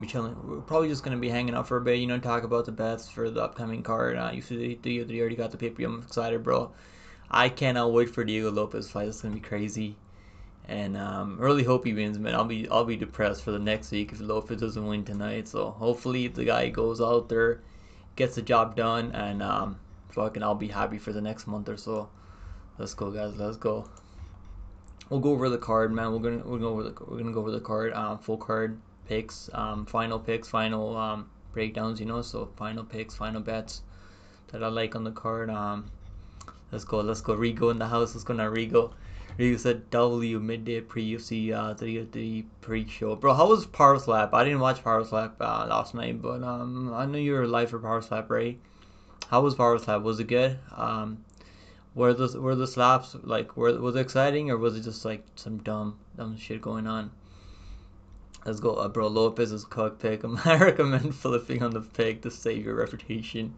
Be chilling. We're probably just gonna be hanging out for a bit, you know, talk about the bets for the upcoming card. You see, they already got the pay-per-view. I'm excited, bro. I cannot wait for Diego Lopez fight. It's gonna be crazy, and really hope he wins, man. I'll be depressed for the next week if Lopez doesn't win tonight. So hopefully the guy goes out there, gets the job done, and fucking I'll be happy for the next month or so. Let's go, guys. Let's go. We'll go over the card, man. We're gonna go over the card, full card picks, final picks, final breakdowns. You know, so final picks, final bets that I like on the card. Let's go. Let's go. Rigo in the house. Let's go now, Rigo. Rigo said W midday pre UFC the pre-show. Bro, how was Power Slap? I didn't watch Power Slap last night, but I know you were live for Power Slap, right? How was Power Slap? Was it good? Were the slaps like was it exciting, or was it just like some dumb shit going on? Let's go, bro. Lopez is cooked pick. I recommend flipping on the pick to save your reputation,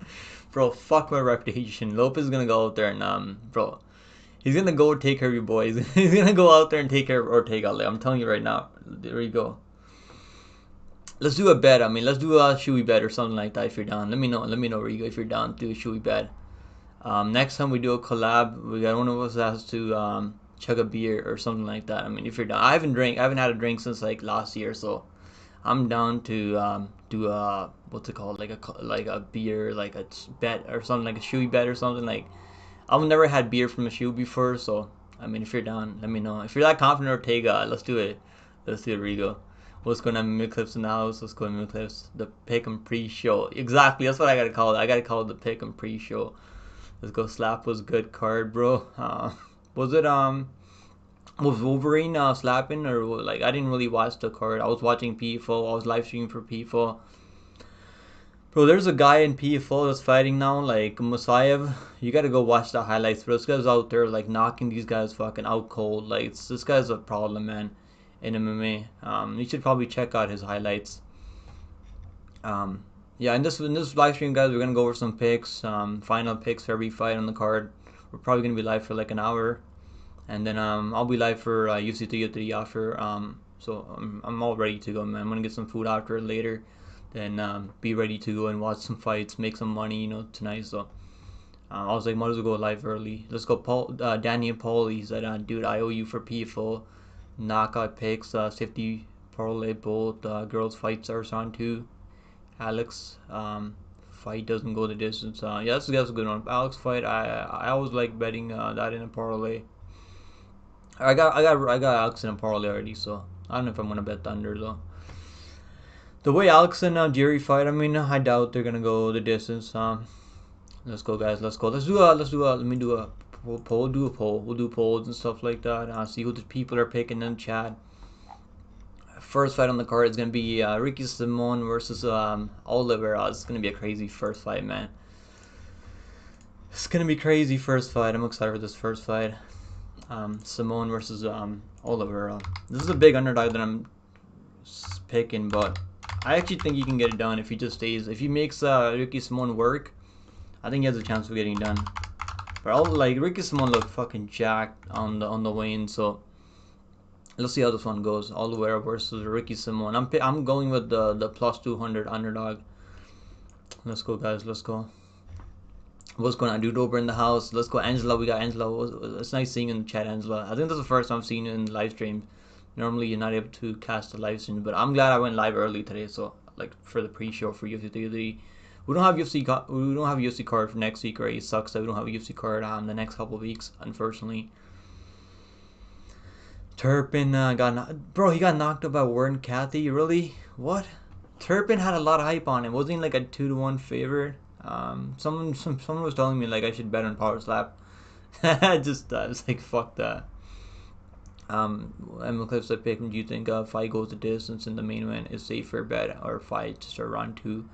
bro. Fuck my reputation. Lopez is gonna go out there and bro, he's gonna go take care of you boys. He's gonna go out there and take care of Ortega. Like, I'm telling you right now. There you go. Let's do a bet. I mean, let's do a shoey bet or something like that if you're down. Let me know. Let me know, Rigo, if you're down to do a shoey bet. Next time we do a collab, we got one of us has to chug a beer or something like that. I mean, if you're down, I haven't had a drink since like last year, so I'm down to do a what's it called, like a beer, like a bet or something, like a shoey bet or something. Like, I've never had beer from a shoe before, so I mean, if you're down, let me know. If you're that confident, Ortega, let's do it. Let's do it, Rigo. What's going on, Mid Clips in the house? Let's go, Mid Clips. The pick and pre-show. Exactly, that's what I gotta call it. I gotta call it the pick and pre-show. Let's go. Slap was good card, bro. Was it was Wolverine slapping, or like, I didn't really watch the card. I was watching PFO. I was live streaming for PFO. Bro, there's a guy in PFO that's fighting now, like Musayev. You gotta go watch the highlights, bro. This guy's out there like knocking these guys fucking out cold. Like, this guy's a problem, man, in MMA. You should probably check out his highlights. Yeah, in this live stream, guys, we're gonna go over some picks, final picks for every fight on the card. We're probably gonna be live for like an hour, and then I'll be live for UFC 303 after. So I'm all ready to go, man. I'm gonna get some food after later, then be ready to go and watch some fights, make some money, you know, tonight. So I was like, might as well go live early. Let's go, Paul, Danny and Paul. He said, dude, I owe you for PFO knockout picks, safety parlay, both girls fights are on too. Alex fight doesn't go the distance. Yeah, that's a good one. Alex fight. I always like betting that in a parlay. I got Alex in a parlay already, so I don't know if I'm gonna bet Thunder though. The way Alex and Jerry fight, I mean, I doubt they're gonna go the distance. Let's go, guys. Let's go. Let me do a poll. Do a poll. We'll do polls and stuff like that. See who the people are picking in chat. First fight on the card is gonna be Ricky Simone versus Oliver. It's gonna be a crazy first fight, man. It's gonna be crazy first fight. I'm excited for this first fight. Simone versus Oliver. This is a big underdog that I'm picking, but I actually think he can get it done if he just stays. If he makes Ricky Simone work, I think he has a chance of getting done. But like, Ricky Simone looked fucking jacked on the weigh-in, so. Let's see how this one goes. Oliveira versus Ricky Simone. I'm going with the plus 200 underdog. Let's go, guys. Let's go. What's going on, dude? Over in the house. Let's go, Angela. We got Angela. It's nice seeing you in the chat, Angela. I think that's the first time I've seen you in live stream. Normally you're not able to cast the live stream, but I'm glad I went live early today. So like for the pre-show for UFC 33. We don't have UFC card for next week, right? It sucks that we don't have a UFC card on the next couple of weeks, unfortunately. Turpin bro, he got knocked out by Warren Cathy. Really? What? Turpin had a lot of hype on him. Wasn't he like a 2-1 favorite? Someone was telling me like I should bet on Power Slap. I was like, fuck that. Emma Cliff said, pick. Do you think fight goes the distance in the main event is safer bet, or fight just a round two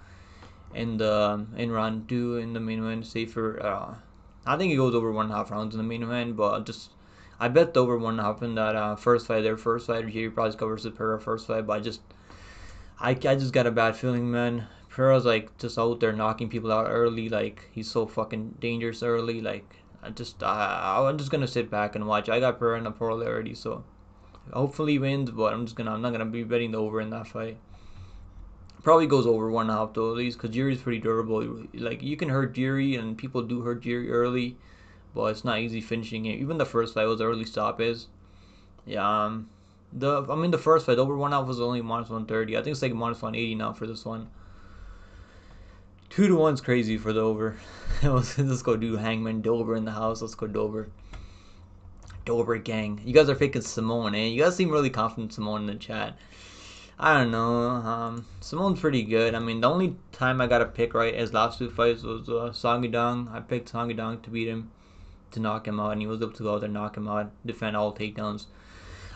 in round two in the main event safer? I think it goes over 1.5 rounds in the main event, but I bet the over 1.5 in that first fight. Their first fight, Jerry probably covers the Pereira first fight, but I just got a bad feeling, man. Pereira's like just out there knocking people out early. Like, he's so fucking dangerous early. Like, I'm just gonna sit back and watch. I got Pereira in a parlay already, so hopefully he wins. But I'm not gonna be betting the over in that fight. Probably goes over 1.5 though at least, because Jiri's pretty durable. Like you can hurt Jiri, and people do hurt Jiri early, but it's not easy finishing it. Even the first fight was early stop is. Yeah. The first fight over 1.5 was only -130. I think it's like -180 now for this one. 2-1's crazy for the over. Let's go do Hangman Dober in the house. Let's go Dober. Dober gang. You guys are picking Simone, eh? You guys seem really confident Simone in the chat. I don't know. Simone's pretty good. I mean, the only time I got to pick right his last 2 fights was Sangidang. I picked Sangidang to beat him, to knock him out, and he was able to go out there and knock him out, defend all takedowns.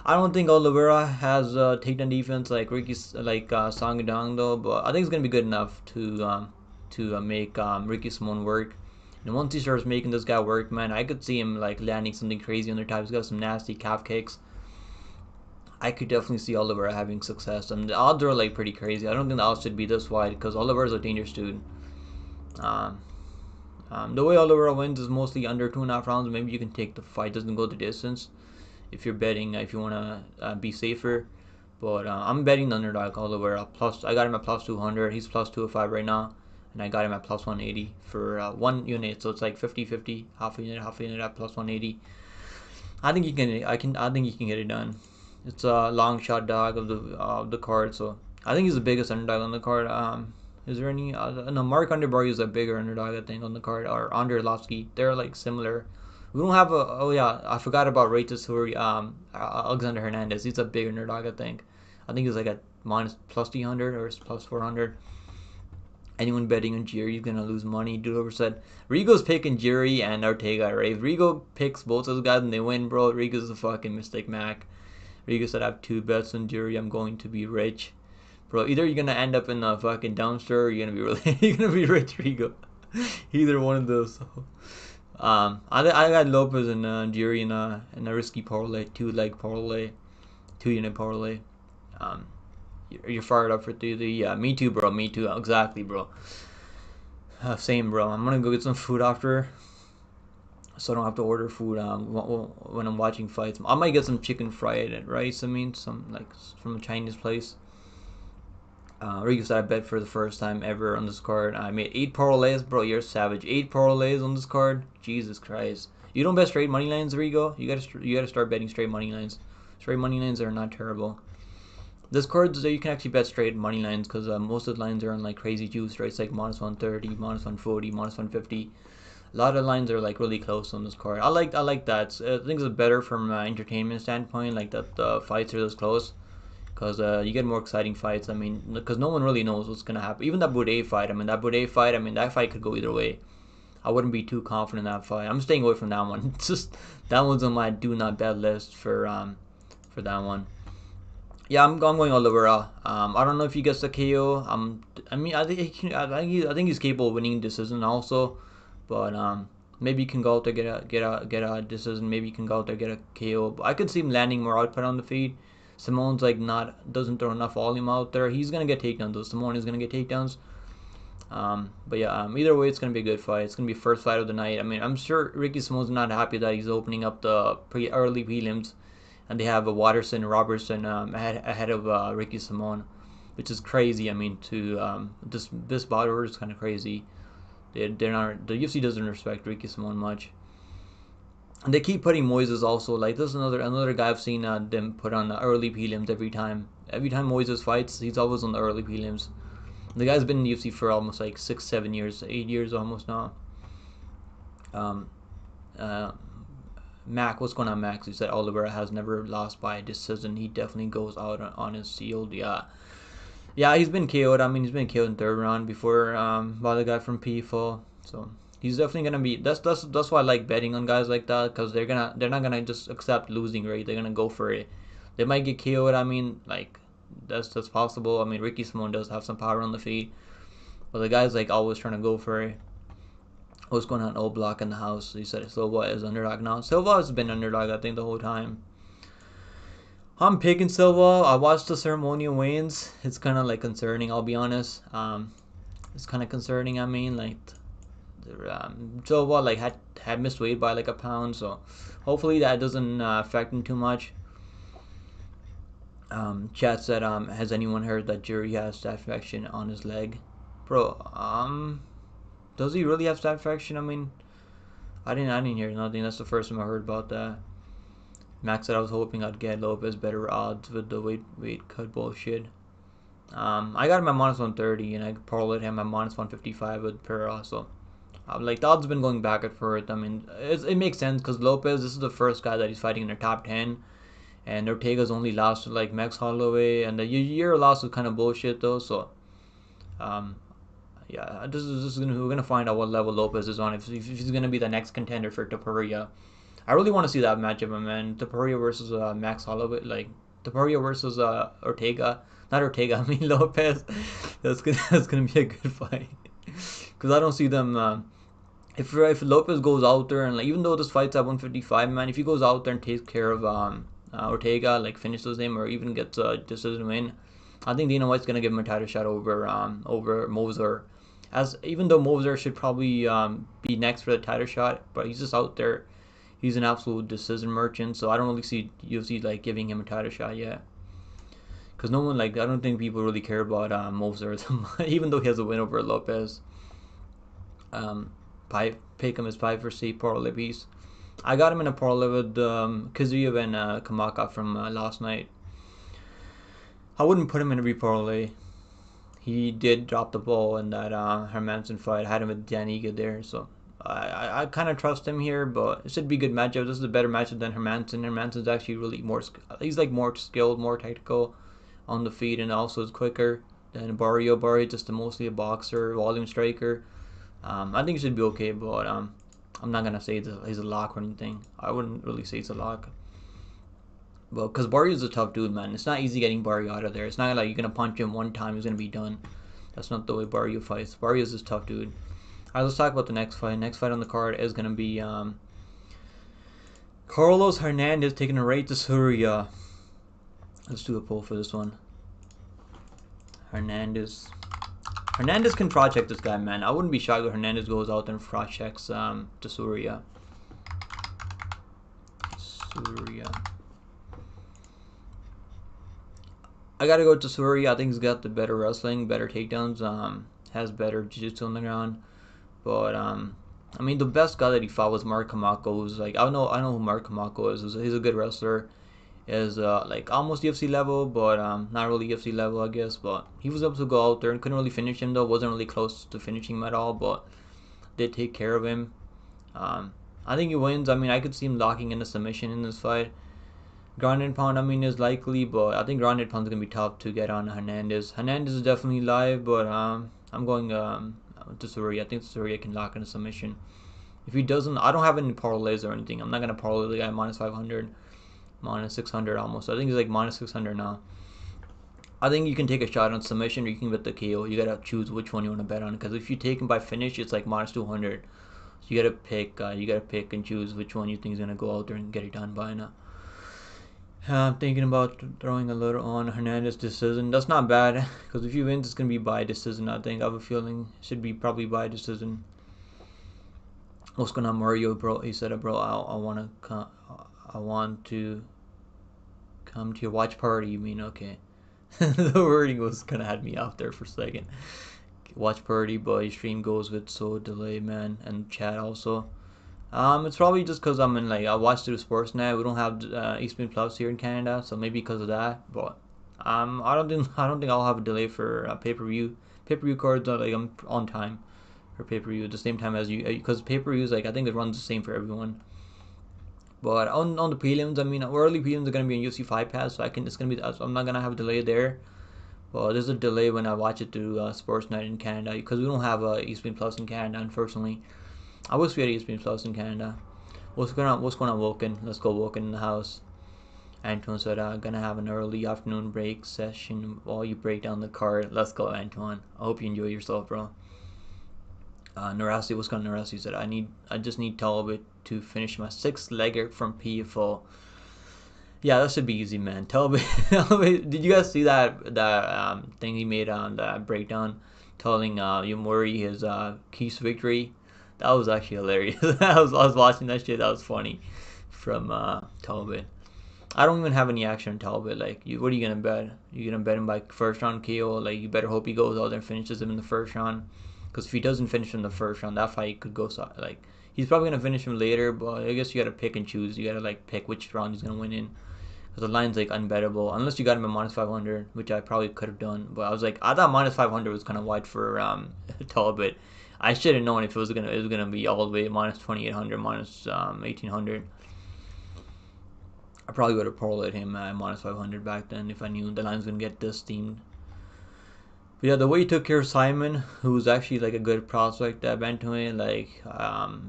I don't think Oliveira has takedown defense like Sangidang though, but I think it's gonna be good enough to make Ricky Simone work. And once he starts making this guy work, man, I could see him like landing something crazy on their types. He's got some nasty calf kicks. I could definitely see Oliveira having success. And the odds are like pretty crazy. I don't think the odds should be this wide because Oliveira's a dangerous dude. The way Oliveira wins is mostly under 2.5 rounds. Maybe you can take the fight, doesn't go the distance. If you're betting, if you want to be safer. But I'm betting the underdog Oliveira. Plus, I got him at plus 200. He's plus 205 right now. And I got him at plus 180 for 1 unit. So it's like 50-50, half a unit at plus 180. I think you can. I think you can get it done. It's a long shot dog of the card, so I think he's the biggest underdog on the card. Is there any? No, Mark Underbar is a bigger underdog, I think, on the card, or Arlovski. They're like similar. We don't have a. Oh yeah, I forgot about Ratasuri. Alexander Hernandez. He's a big underdog, I think. I think he's like at plus 300 or plus 400. Anyone betting on Jiri is gonna lose money. Dude said Rigo's picking Jiri and Ortega, right? If Rigo picks both those guys and they win, bro, Rigo's a fucking mistake, Mac. Rigo said I have 2 bets on Jiri. I'm going to be rich, bro. Either you're gonna end up in a fucking dumpster, or you're gonna be really, you're gonna be rich, Rigo. Either one of those. So, I got Lopez and Jiri in a risky parlay, 2-leg parlay, 2-unit parlay. You're fired up for 3. Yeah, me too, bro. Me too. Exactly, bro. Same, bro. I'm gonna go get some food after, so I don't have to order food when I'm watching fights. I might get some chicken fried rice. I mean, some like from a Chinese place. Rico said I bet for the first time ever on this card. I made 8 parlays, bro. You're savage. 8 parlays on this card. Jesus Christ. You don't bet straight money lines, Rigo. You gotta start betting straight money lines. Straight money lines are not terrible. This card, you can actually bet straight money lines because most of the lines are on like crazy juice, right? It's like -130, -140, -150. A lot of lines are like really close on this card. I like that. I think it's better from an entertainment standpoint, like that the fights are this close, because you get more exciting fights. I mean, because no one really knows what's gonna happen. Even that Buday fight. That fight could go either way. I wouldn't be too confident in that fight. I'm staying away from that one. It's just that one's on my do not bet list for that one. Yeah, I'm going Oliveira. I don't know if he gets the KO. I think he's capable of winning decision also, but maybe he can go out there get a decision. Maybe he can go out there get a KO. But I could see him landing more output on the feed. Simone's like doesn't throw enough volume out there. He's gonna get takedowns though. Simone is gonna get takedowns. But yeah, either way, it's gonna be a good fight. It's gonna be first fight of the night. I mean, I'm sure Ricky Simone's not happy that he's opening up the early prelims. And they have a Waterson, Robertson ahead of Ricky Simone, which is crazy. I mean, this bout order is kind of crazy. They're not, the UFC doesn't respect Ricky Simone much, and they keep putting Moises also. Like this is another guy I've seen them put on the early prelims every time. Every time Moises fights, he's always on the early prelims. The guy's been in the UFC for almost like 6-7 years, 8 years almost now. Mac, what's going on, Max? He said Oliveira has never lost by a decision. He definitely goes out on his shield. Yeah, he's been KO'd. I mean, he's been KO'd in 3rd round before by the guy from PFL. So he's definitely gonna be. That's why I like betting on guys like that, because they're not gonna just accept losing, right? They're gonna go for it. They might get KO'd. I mean, like that's possible. I mean, Ricky Simone does have some power on the feet, but the guy's like always trying to go for it. What's going on? Old Block in the house. He said Silva is underdog now. Silva has been underdog, I think, the whole time. I'm picking Silva. I watched the ceremonial weigh-ins. It's kind of like concerning, I'll be honest. It's kind of concerning. I mean, like Silva like had missed weight by like a pound, so hopefully that doesn't affect him too much. Chat said, has anyone heard that Jury has staph infection on his leg? Bro, does he really have staph infection? I mean, I didn't hear nothing. That's the first time I heard about that. Max said I was hoping I'd get Lopez better odds with the weight cut bullshit. I got him at minus 130, and I parlayed him at minus 155 with Pereira. So, like the odds have been going back and forth. I mean, it makes sense because Lopez, this is the first guy that he's fighting in the top 10, and Ortega's only lost to like Max Holloway, and the year loss was kind of bullshit though. So, um, yeah, we're gonna find out what level Lopez is on if he's gonna be the next contender for Taparia. I really want to see that matchup, man. Taparia versus Max Holloway, like Taparia versus Ortega, not Ortega. I mean Lopez. That's gonna be a good fight because I don't see them. If Lopez goes out there and like, even though this fight's at 155, man, if he goes out there and takes care of Ortega, like finishes him or even gets a decision win, I think Dana White's gonna give him a title shot over Moser. As even though Moser should probably be next for the title shot, but he's just out there. He's an absolute decision merchant, so I don't really see UFC like giving him a title shot yet. Cause no one like I don't think people really care about Moser, even though he has a win over Lopez. Pick him as 5 for C parlay piece. I got him in a parlay with Kazuyev and Kamaka from last night. I wouldn't put him in a reparlay. He did drop the ball in that Hernandez fight. I had him with Daniga there, so I kind of trust him here, but it should be a good matchup. This is a better matchup than Hernandez. Hernandez is actually really he's like more skilled, more technical on the feet, and also is quicker than Bario. Bario just mostly a boxer, volume striker. I think it should be okay, but I'm not gonna say he's a lock or anything. I wouldn't really say it's a lock. But because Barrio's a tough dude, man. It's not easy getting Bario out of there. It's not like you're gonna punch him one time, he's gonna be done. That's not the way Bario fights. Barrio's a tough dude. Alright, let's talk about the next fight. Next fight on the card is gonna be Carlos Hernandez taking a raid to Surya. Let's do a poll for this one. Hernandez can fraud check this guy, man. I wouldn't be shocked if Hernandez goes out there and fraud checks to Surya. I gotta go to Surya. I think he's got the better wrestling, better takedowns, has better jiu-jitsu on the ground. But I mean, the best guy that he fought was Mark Kamako. Who's like I know who Mark Kamako is. He's a good wrestler. Is like almost UFC level, but not really UFC level, I guess. But he was able to go out there and couldn't really finish him though. Wasn't really close to finishing him at all, but did take care of him. I think he wins. I mean, I could see him locking in a submission in this fight. Ground and pound, I mean, is likely, but I think ground and pound is gonna be tough to get on Hernandez. Hernandez is definitely live, but I'm going to Surya. I think Surya can lock in a submission. If he doesn't, I don't have any parlays or anything. I'm not gonna parlay the guy minus 500, minus 600 almost. I think he's like minus 600 now. I think you can take a shot on submission or you can bet the KO. You gotta choose which one you want to bet on, because if you take him by finish, it's like minus 200. So you gotta pick and choose which one you think is gonna go out there and get it done by now. I'm thinking about throwing a little on Hernandez decision. That's not bad, because if he wins, it's gonna be by decision. I think I have a feeling it should be probably by decision. What's going on, Mario, bro? He said, bro, I want to come to your watch party. You mean okay? The wording was kind of had me off there for a second. Watch party, but your stream goes with so delay, man, and chat also. It's probably just because I'm in like I watch through Sportsnet. We don't have Eastman Plus here in Canada, so maybe because of that. But I don't think I'll have a delay for pay-per-view. Pay-per-view cards are like I'm on time for pay-per-view at the same time as you, because pay-per-views like I think it runs the same for everyone. But on the prelims, I mean, early prelims are gonna be on UFC Fight Pass, so it's gonna be. I'm not gonna have a delay there. But there's a delay when I watch it through Sportsnet in Canada, because we don't have Eastman Plus in Canada, unfortunately. I wish we had ESPN Plus in Canada. What's going on, Woken? Let's go, Woken in the house. Antoine said, gonna have an early afternoon break session while you break down the card. Let's go, Antoine. I hope you enjoy yourself, bro. Narasi, what's going on, Narasi? Said, I just need Talit to finish my 6-legger from PFO. Yeah, that should be easy, man. Talit, did you guys see that thing he made on the breakdown, telling Gamori his Keith's victory? That was actually hilarious. I was watching that shit. That was funny from Talit. I don't even have any action on Talbot. Like, what are you gonna bet? You gonna bet him by first round KO? Like, you better hope he goes out there and finishes him in the first round. Because if he doesn't finish him in the first round, that fight could go like he's probably gonna finish him later. But I guess you gotta pick and choose. You gotta like pick which round he's gonna win in. Because the line's like unbettable unless you got him at minus 500, which I probably could have done. But I was like, I thought minus 500 was kind of wide for Talbot. I should have known if it was gonna be all the way minus 2800, minus 1800. I probably would have parlayed him at minus 500 back then if I knew the line's gonna get this steamed. But yeah, the way he took care of Simon, who was actually like a good prospect at bantamweight, like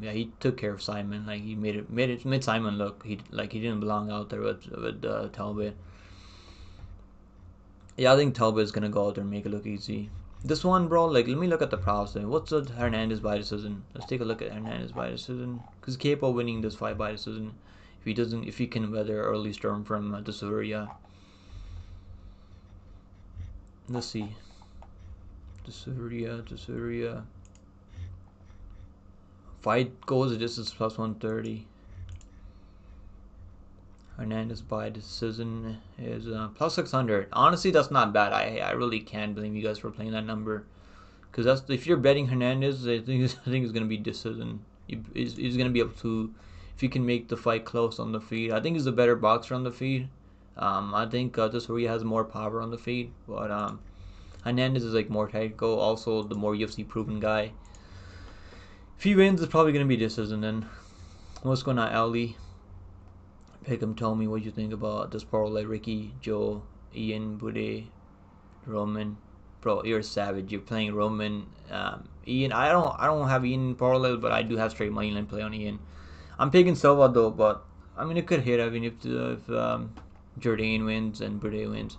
yeah, he took care of Simon. Like he made Simon look he didn't belong out there with Talbot. Yeah, I think Talbot is gonna go out there and make it look easy. This one, bro, like let me look at the props. What's the Hernandez by decision? Let's take a look at Hernandez by decision, because he's capable of winning this fight by decision. If he can weather early storm from Dasuria. Let's see. Dasuria. Fight goals the distance plus 130. Hernandez by decision is plus 600. Honestly, that's not bad. I really can't blame you guys for playing that number. Because that's if you're betting Hernandez, I think it's gonna be decision. He's gonna be able to, if he can make the fight close on the feet. I think he's a better boxer on the feet. I think Dasuria has more power on the feet, but Hernandez is like more technical, also the more UFC proven guy. If he wins, it's probably gonna be decision. Then what's going on, Ali? Pick him. Tell me what you think about this parlay. Ricky, Joe, Ian, Buday, Roman. Bro, you're a savage. You're playing Roman, Ian. I don't have Ian parlay, but I do have straight money line play on Ian. I'm picking Silva though, but I mean it could hit. I mean if Jordane wins and Buday wins.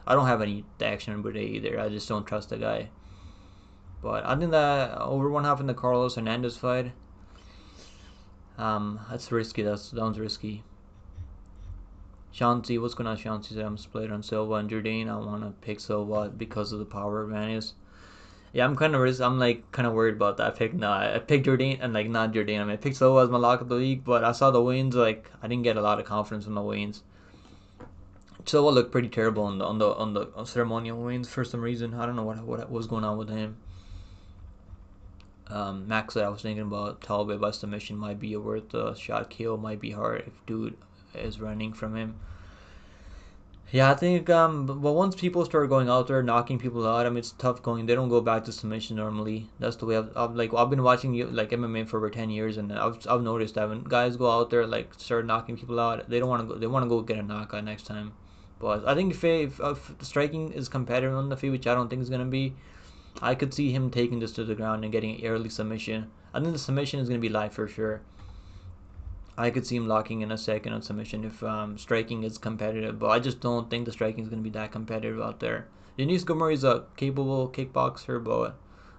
I don't have any action on Buday either. I just don't trust the guy. But I think that over 1/2 in the Carlos Hernandez fight, that's risky. That sounds risky. Shanti, what's going on, Shanti? I'm split on Silva and Jordane. I want to pick Silva because of the power advantage. Yeah, I'm kind of worried about that pick. Nah, I picked Jordane and like not Jordane. I mean, I picked Silva as my lock of the week, but I saw the wins. Like I didn't get a lot of confidence in the wins. Silva looked pretty terrible on the ceremonial wins for some reason. I don't know what was going on with him. Max, I was thinking about Talbot by submission might be a worth a shot. KO might be hard if dude is running from him. Yeah, I think but once people start going out there knocking people out, I mean it's tough going. They don't go back to submission normally. That's the way I've been watching like MMA for over 10 years, and I've noticed that when guys go out there like start knocking people out, they don't want to go. They want to go get a knockout next time. But I think if striking is competitive on the feet, which I don't think is gonna be, I could see him taking this to the ground and getting an early submission. I think the submission is gonna be live for sure. I could see him locking in a second on submission if striking is competitive, but I just don't think the striking is going to be that competitive out there. Denise Gamori is a capable kickboxer, but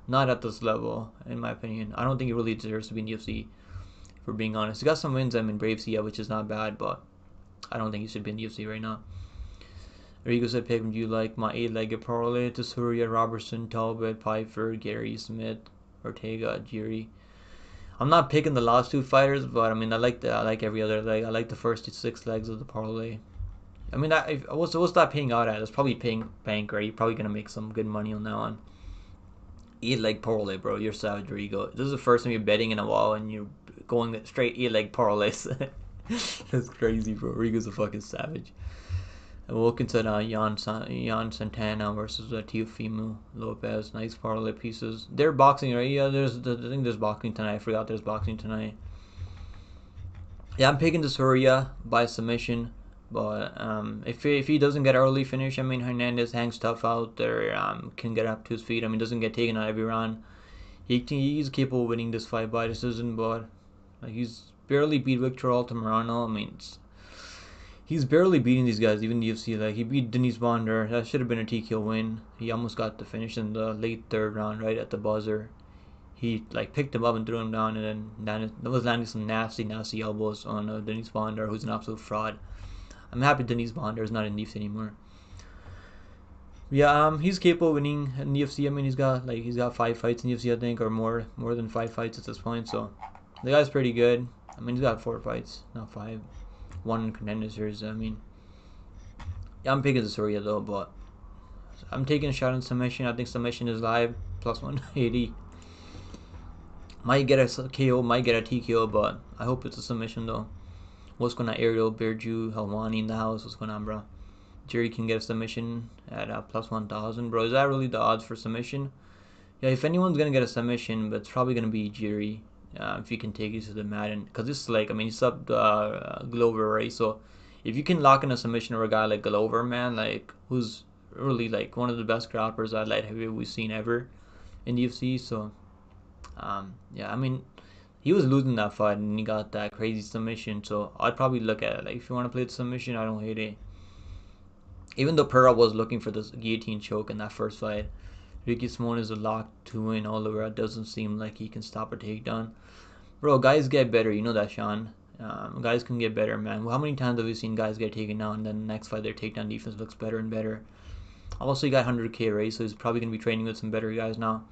not at this level, in my opinion. I don't think he really deserves to be in UFC, for being honest. He got some wins, Brave Sea, which is not bad, but I don't think he should be in UFC right now. Rigo said, pick him. Do you like my 8-legged parlay? To Surya, Robertson, Talbot, Pfeiffer, Gary, Smith, Ortega, Jiri. I'm not picking the last 2 fighters, but I mean I like every other leg. I like the first 6 legs of the parlay. I mean what's that paying out at? It's probably paying bank, right? You're probably gonna make some good money on that one. 8-leg parlay, bro. You're savage, Rigo. This is the first time you're betting in a while and you're going straight 8-leg parlays. That's crazy, bro. Rigo's a fucking savage. And we'll consider Jan Santana versus Teofimo Lopez. Nice parlay pieces. They're boxing, right? Yeah, I think there's boxing tonight. I forgot there's boxing tonight. Yeah, I'm picking Dasuria by submission. But if he doesn't get early finish, I mean, Hernandez hangs tough out there. Can get up to his feet. I mean, doesn't get taken out every round. He's capable of winning this fight by decision, but like, he's barely beat Victor Altamirano. I mean, he's barely beating these guys, even the UFC. Like, he beat Denise Bonder. That should have been a TKO win. He almost got the finish in the late 3rd round, right at the buzzer. He, like, picked him up and threw him down, and then that was landing some nasty elbows on Denise Bonder, who's an absolute fraud. I'm happy Denise Bonder is not in the UFC anymore. Yeah, he's capable of winning in the UFC. I mean, he's got 5 fights in the UFC, I think, or more than 5 fights at this point. So, the guy's pretty good. I mean, he's got 4 fights, not 5. one contenders. I mean, yeah, I'm picking Soria though, but I'm taking a shot on submission. I think submission is live plus 180. Might get a KO, might get a TKO, but I hope it's a submission though. What's going on, Ariel, Birju, Helwani in the house? What's going on, bro? Jerry can get a submission at plus 1,000, bro. Is that really the odds for submission? Yeah, if anyone's gonna get a submission, but it's probably gonna be Jerry. If he can take it to the mat, and because this is like, I mean, he's up Glover, right? So if you can lock in a submission or a guy like Glover, man, like who's really like one of the best grapplers at light heavyweight we've seen ever in the UFC. So yeah, I mean, he was losing that fight and he got that crazy submission. So I'd probably look at it. Like, if you want to play the submission, I don't hate it. Even though Pereira was looking for this guillotine choke in that first fight, Ricky Simone is a lock to win. Oliver, it doesn't seem like he can stop a takedown. Bro, guys get better. You know that, Sean. Guys can get better, man. How many times have we seen guys get taken down and then the next fight their takedown defense looks better and better? Also, he got 100K raise, so he's probably going to be training with some better guys now.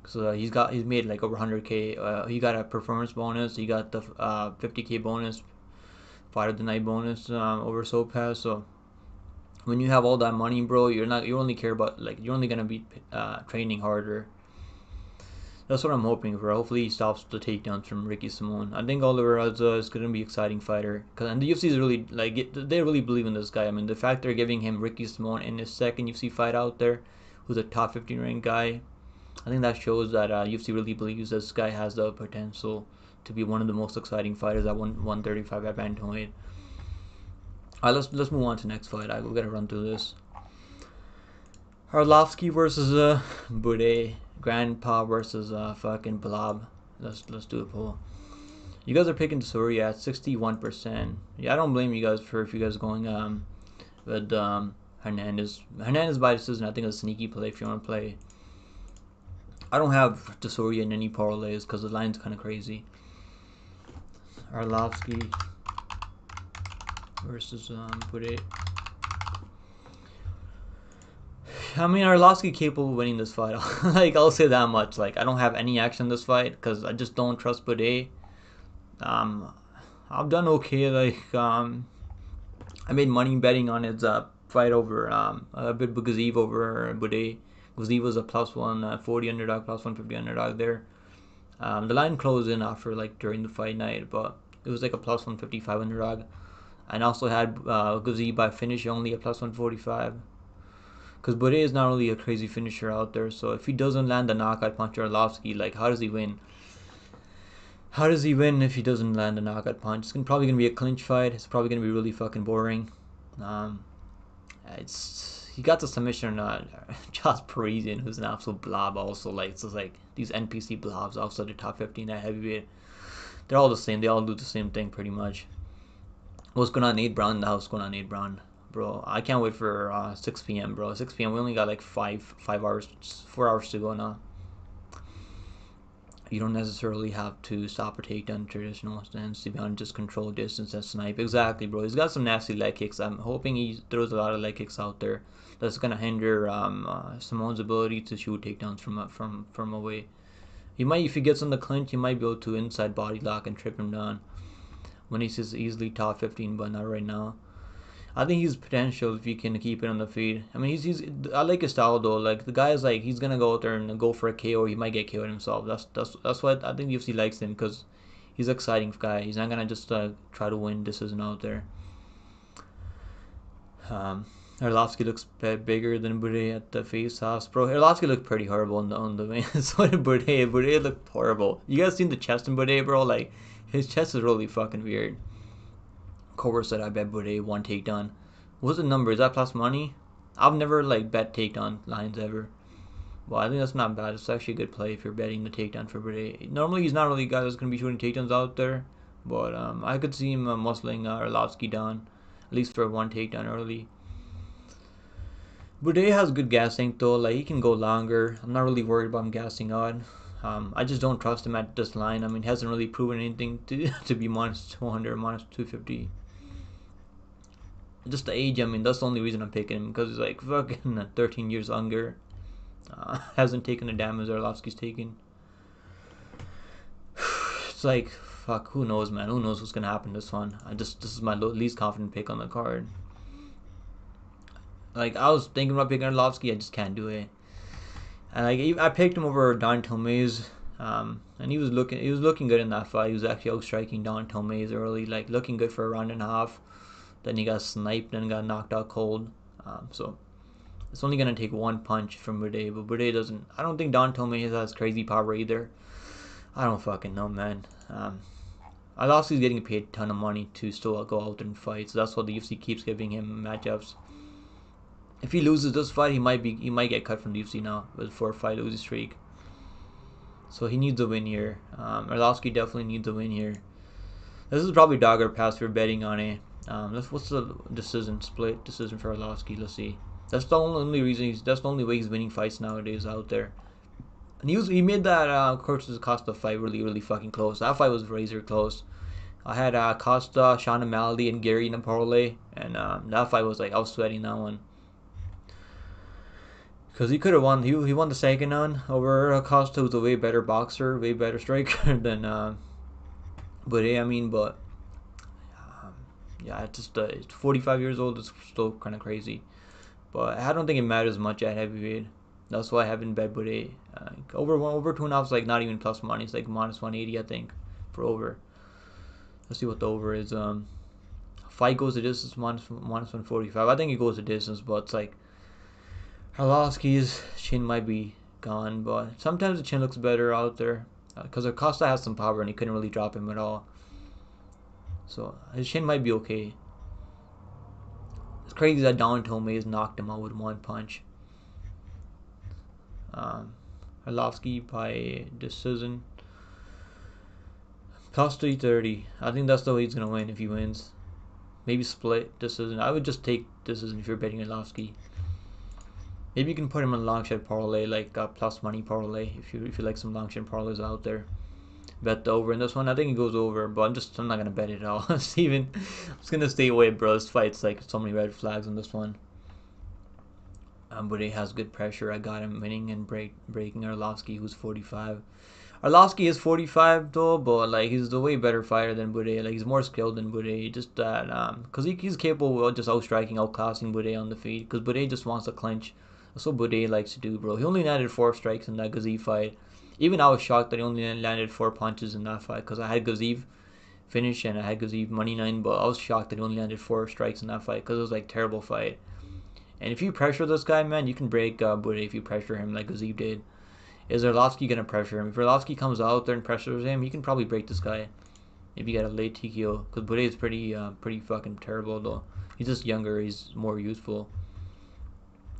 So he's made like over 100K. He got a performance bonus. He got the 50K bonus, fight of the night bonus over Lopez. So when you have all that money, bro, you only care about, like, you're only gonna be training harder. That's what I'm hoping for. Hopefully he stops the takedowns from Ricky Simone. I think Oliver is gonna be an exciting fighter, and the UFC is really they really believe in this guy. I mean, the fact they're giving him Ricky Simone in his second UFC fight out there, who's a top 15 ranked guy, I think that shows that UFC really believes this guy has the potential to be one of the most exciting fighters at 135 at bantamweight. Alright, let's move on to the next fight. We gotta run through this. Arlovski versus Buday. Grandpa versus fucking Blob. Let's do a poll. You guys are picking Soria at 61%. Yeah, I don't blame you guys if you guys are going with Hernandez. Hernandez by decision, I think, is a sneaky play if you want to play. I don't have Soria in any parlays because the line's kind of crazy. Arlovski versus Buday. I mean, Arlovski capable of winning this fight. Like, I'll say that much. Like, I don't have any action in this fight because I just don't trust Buday. I've done okay. Like, I made money betting on his fight over a bit Gaziv over Buday. Gaziv was a plus 140 underdog, plus 150 underdog there. The line closed in after, like, during the fight night, but it was like a plus 155 underdog. And also had Gaziv by finish only a plus 145. Because Buday is not really a crazy finisher out there. So if he doesn't land the knockout punch or Arlovski, like, how does he win? How does he win if he doesn't land the knockout punch? It's probably going to be a clinch fight. It's probably going to be really fucking boring. He got the submission on Josh Parisian, who's an absolute blob also. Like, it's just like these NPC blobs outside the top 15 at heavyweight. They're all the same. They all do the same thing pretty much. What's going on, Nate Brown? What's going on, Nate Brown? Bro, I can't wait for 6 p.m., bro. 6 p.m. We only got like 4 hours to go now. You don't necessarily have to stop or take down traditional stance to be on just control distance and snipe. Exactly, bro. He's got some nasty leg kicks. I'm hoping he throws a lot of leg kicks out there. That's gonna hinder Simone's ability to shoot takedowns from away. He might, if he gets on the clinch, he might be able to inside body lock and trip him down when he's just easily top 15, but not right now. I think he's potential if he can keep it on the feet. I mean, I like his style though. Like, the guy is like, he's gonna go out there and go for a KO. Or he might get KO'd himself. That's why I think UFC likes him, because he's an exciting guy. He's not gonna just try to win decision out there. Arlovski looks bigger than Buday at the face house, bro. Arlovski looked pretty horrible on the wing. So did Buday. Buday looked horrible. You guys seen the chest in Buday, bro? Like, his chest is really fucking weird. Cobra said, I bet Buday one takedown. What's the number? Is that plus money? I've never, like, bet takedown lines ever. Well, I think that's not bad. It's actually a good play if you're betting the takedown for Buday. Normally, he's not really a guy that's going to be shooting takedowns out there. But I could see him muscling Arlovski down, at least for one takedown early. Buday has good gas tank though. Like, he can go longer. I'm not really worried about him gassing out. I just don't trust him at this line. I mean, he hasn't really proven anything to be minus 200, minus 250. Just the age, I mean, that's the only reason I'm picking him, because he's like fucking 13 years younger. Hasn't taken the damage Arlovski's taken. It's like fuck, who knows, man? Who knows what's gonna happen this one? This is my least confident pick on the card. Like, I was thinking about picking Arlovski, I just can't do it. And like, I picked him over Don Tomaze, and he was looking good in that fight. He was actually outstriking Don Tomaze early, like looking good for a round and a half. Then he got sniped and got knocked out cold. So it's only gonna take one punch from Buday, but Buday doesn't. I don't think Don Tomaze has crazy power either. I don't fucking know, man. Arlovski's getting paid a ton of money to still go out there and fight, so that's why the UFC keeps giving him matchups. If he loses this fight, he might get cut from the UFC now with a 4-fight losing streak. So he needs a win here. Arlovski definitely needs a win here. This is probably dogger pass for betting on it. What's the decision? Split decision for Arlovski. Let's see. That's the only reason. That's the only way he's winning fights nowadays out there. And he made that Cortez Costa fight really fucking close. That fight was razor close. I had Costa, Sean O'Malley, and Gary in a parlay, and that fight was like, I was sweating that one. Because he could have won. He won the second one over Costa, who's a way better boxer, way better striker than Buday. I mean, but yeah, it's just 45 years old. It's still kind of crazy. But I don't think it matters much at heavyweight. That's why I haven't bet Buday. Over 2.5 is like not even plus money. It's like minus 180, I think, for over. Let's see what the over is. Fight goes to distance minus 145. I think it goes to distance, but it's like Arlovski's chin might be gone, but sometimes the chin looks better out there because Acosta has some power and he couldn't really drop him at all. So his chin might be okay. It's crazy that Don Tomaze knocked him out with one punch. Arlovski by decision. Plus 330. I think that's the way he's gonna win if he wins. Maybe split decision. I would just take decision if you're betting Arlovski. Maybe you can put him in long shot parlay, like plus money parlay, if you like some long shot parlays out there. Bet the over in this one. I think it goes over, but I'm not gonna bet it at all. Steven, I'm just gonna stay away, bro. This fight's like so many red flags on this one. But he has good pressure. I got him winning and breaking Arlovski, who's 45. Arlovski is 45 though, but like he's a way better fighter than Buday. Like he's more skilled than Buday. Just that because he's capable of just outstriking, outclassing Buday on the feet. Because Buday just wants to clinch. That's what Buday likes to do, bro. He only landed 4 strikes in that Gaziv fight. Even I was shocked that he only landed 4 punches in that fight because I had Gaziv finish and I had Gaziv money line, but I was shocked that he only landed 4 strikes in that fight because it was like terrible fight. And if you pressure this guy, man, you can break Buday if you pressure him like Gaziv did. Is Arlovski gonna pressure him? If Arlovski comes out there and pressures him, he can probably break this guy. If you get a late TKO, because Buday is pretty fucking terrible though. He's just younger. He's more youthful.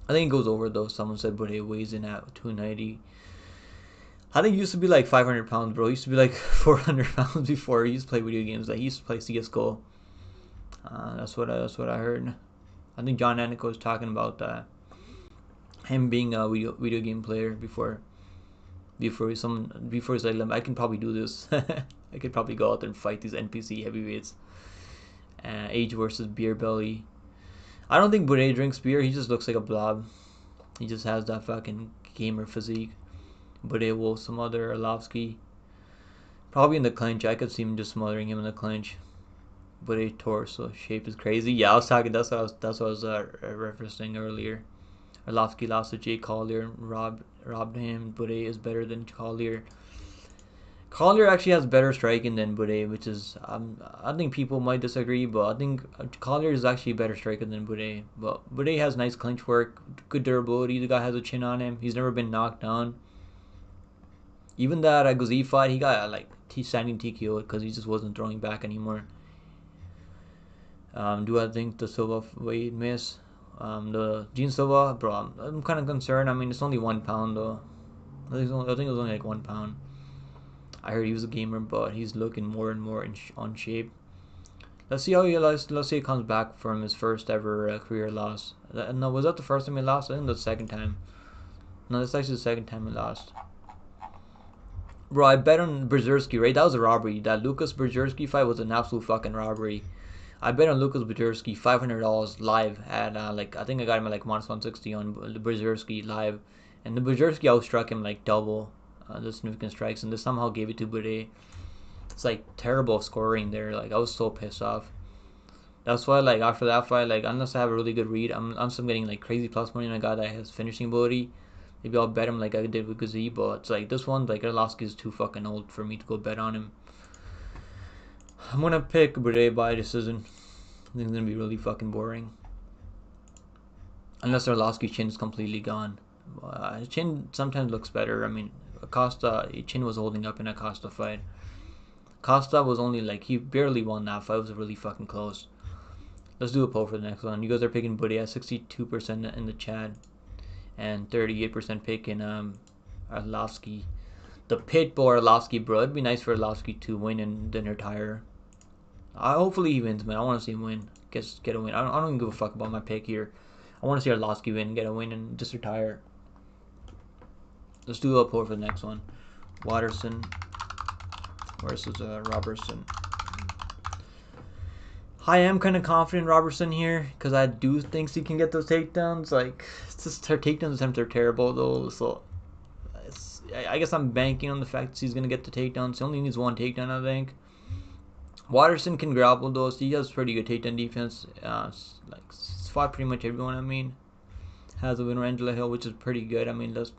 I think it goes over though. Someone said Buday weighs in at 290. I think he used to be like 500 pounds, bro. He used to be like 400 pounds before. He used to play video games. Like he used to play CS:GO. That's what I heard. I think John Anik was talking about him being a video game player before he's like, I can probably do this. I could probably go out there and fight these NPC heavyweights. Age versus beer belly. I don't think Buday drinks beer. He just looks like a blob. He just has that fucking gamer physique. Buday will some other Arlovski. Probably in the clinch. I could see him just smothering him in the clinch. Buday torso shape is crazy. Yeah, I was talking. That's what I was referencing earlier. Arlovski lost to Jay Collier. Robbed him. Buday is better than Collier. Collier actually has better striking than Buday, which is I think people might disagree, but I think Collier is actually a better striker than Buday. But Buday has nice clinch work, good durability. The guy has a chin on him. He's never been knocked down. Even that Gaziv fight, he got like standing TKO because he just wasn't throwing back anymore. Do I think the Silva weight miss? The Gene Silva, bro, I'm kind of concerned. I mean, it's only 1 pound though. I think it was only like 1 pound. I heard he was a gamer, but he's looking more and more on shape. Let's see how let's see he comes back from his first ever career loss. No, was that the first time he lost? I think that's the second time. No, that's actually the second time he lost. Bro, I bet on Brzezinski, right? That was a robbery. That Lucas Brzezinski fight was an absolute fucking robbery. I bet on Lucas Brzezinski $500 live at I think I got him at like minus 160 on Brzezinski live, and the Brzezinski outstruck him like double the significant strikes, and they somehow gave it to Buday. It's like terrible scoring there. Like I was so pissed off. That's why like after that fight, like unless I have a really good read, I'm still getting like crazy plus money on a guy that has finishing ability. Maybe I'll bet him like I did with Gazi, but it's like this one, like Arlovski is too fucking old for me to go bet on him. I'm gonna pick Buday by decision. I think it's gonna be really fucking boring. Unless Arlovski's chin is completely gone. His chin sometimes looks better. I mean, Acosta, his chin was holding up in a Acosta fight. Costa was only like, he barely won that fight. It was really fucking close. Let's do a poll for the next one. You guys are picking Buday at 62% in the chat. And 38% picking Arlovski. The Pitbull Arlovski, bro. It'd be nice for Arlovski to win and then retire. Hopefully he wins, man. I want to see him win. Get a win. I don't even give a fuck about my pick here. I want to see Arlovski win, get a win, and just retire. Let's do a poll for the next one. Waterson versus Robertson. I am kind of confident in Robertson here because I do think he can get those takedowns. Like, it's just her takedown attempts are terrible though. So I guess I'm banking on the fact that he's gonna get the takedowns. He only needs one takedown, I think. Waterson can grapple though, so he has pretty good takedown defense. Like fought pretty much everyone. I mean, has a win over Angela Hill, which is pretty good. I mean, that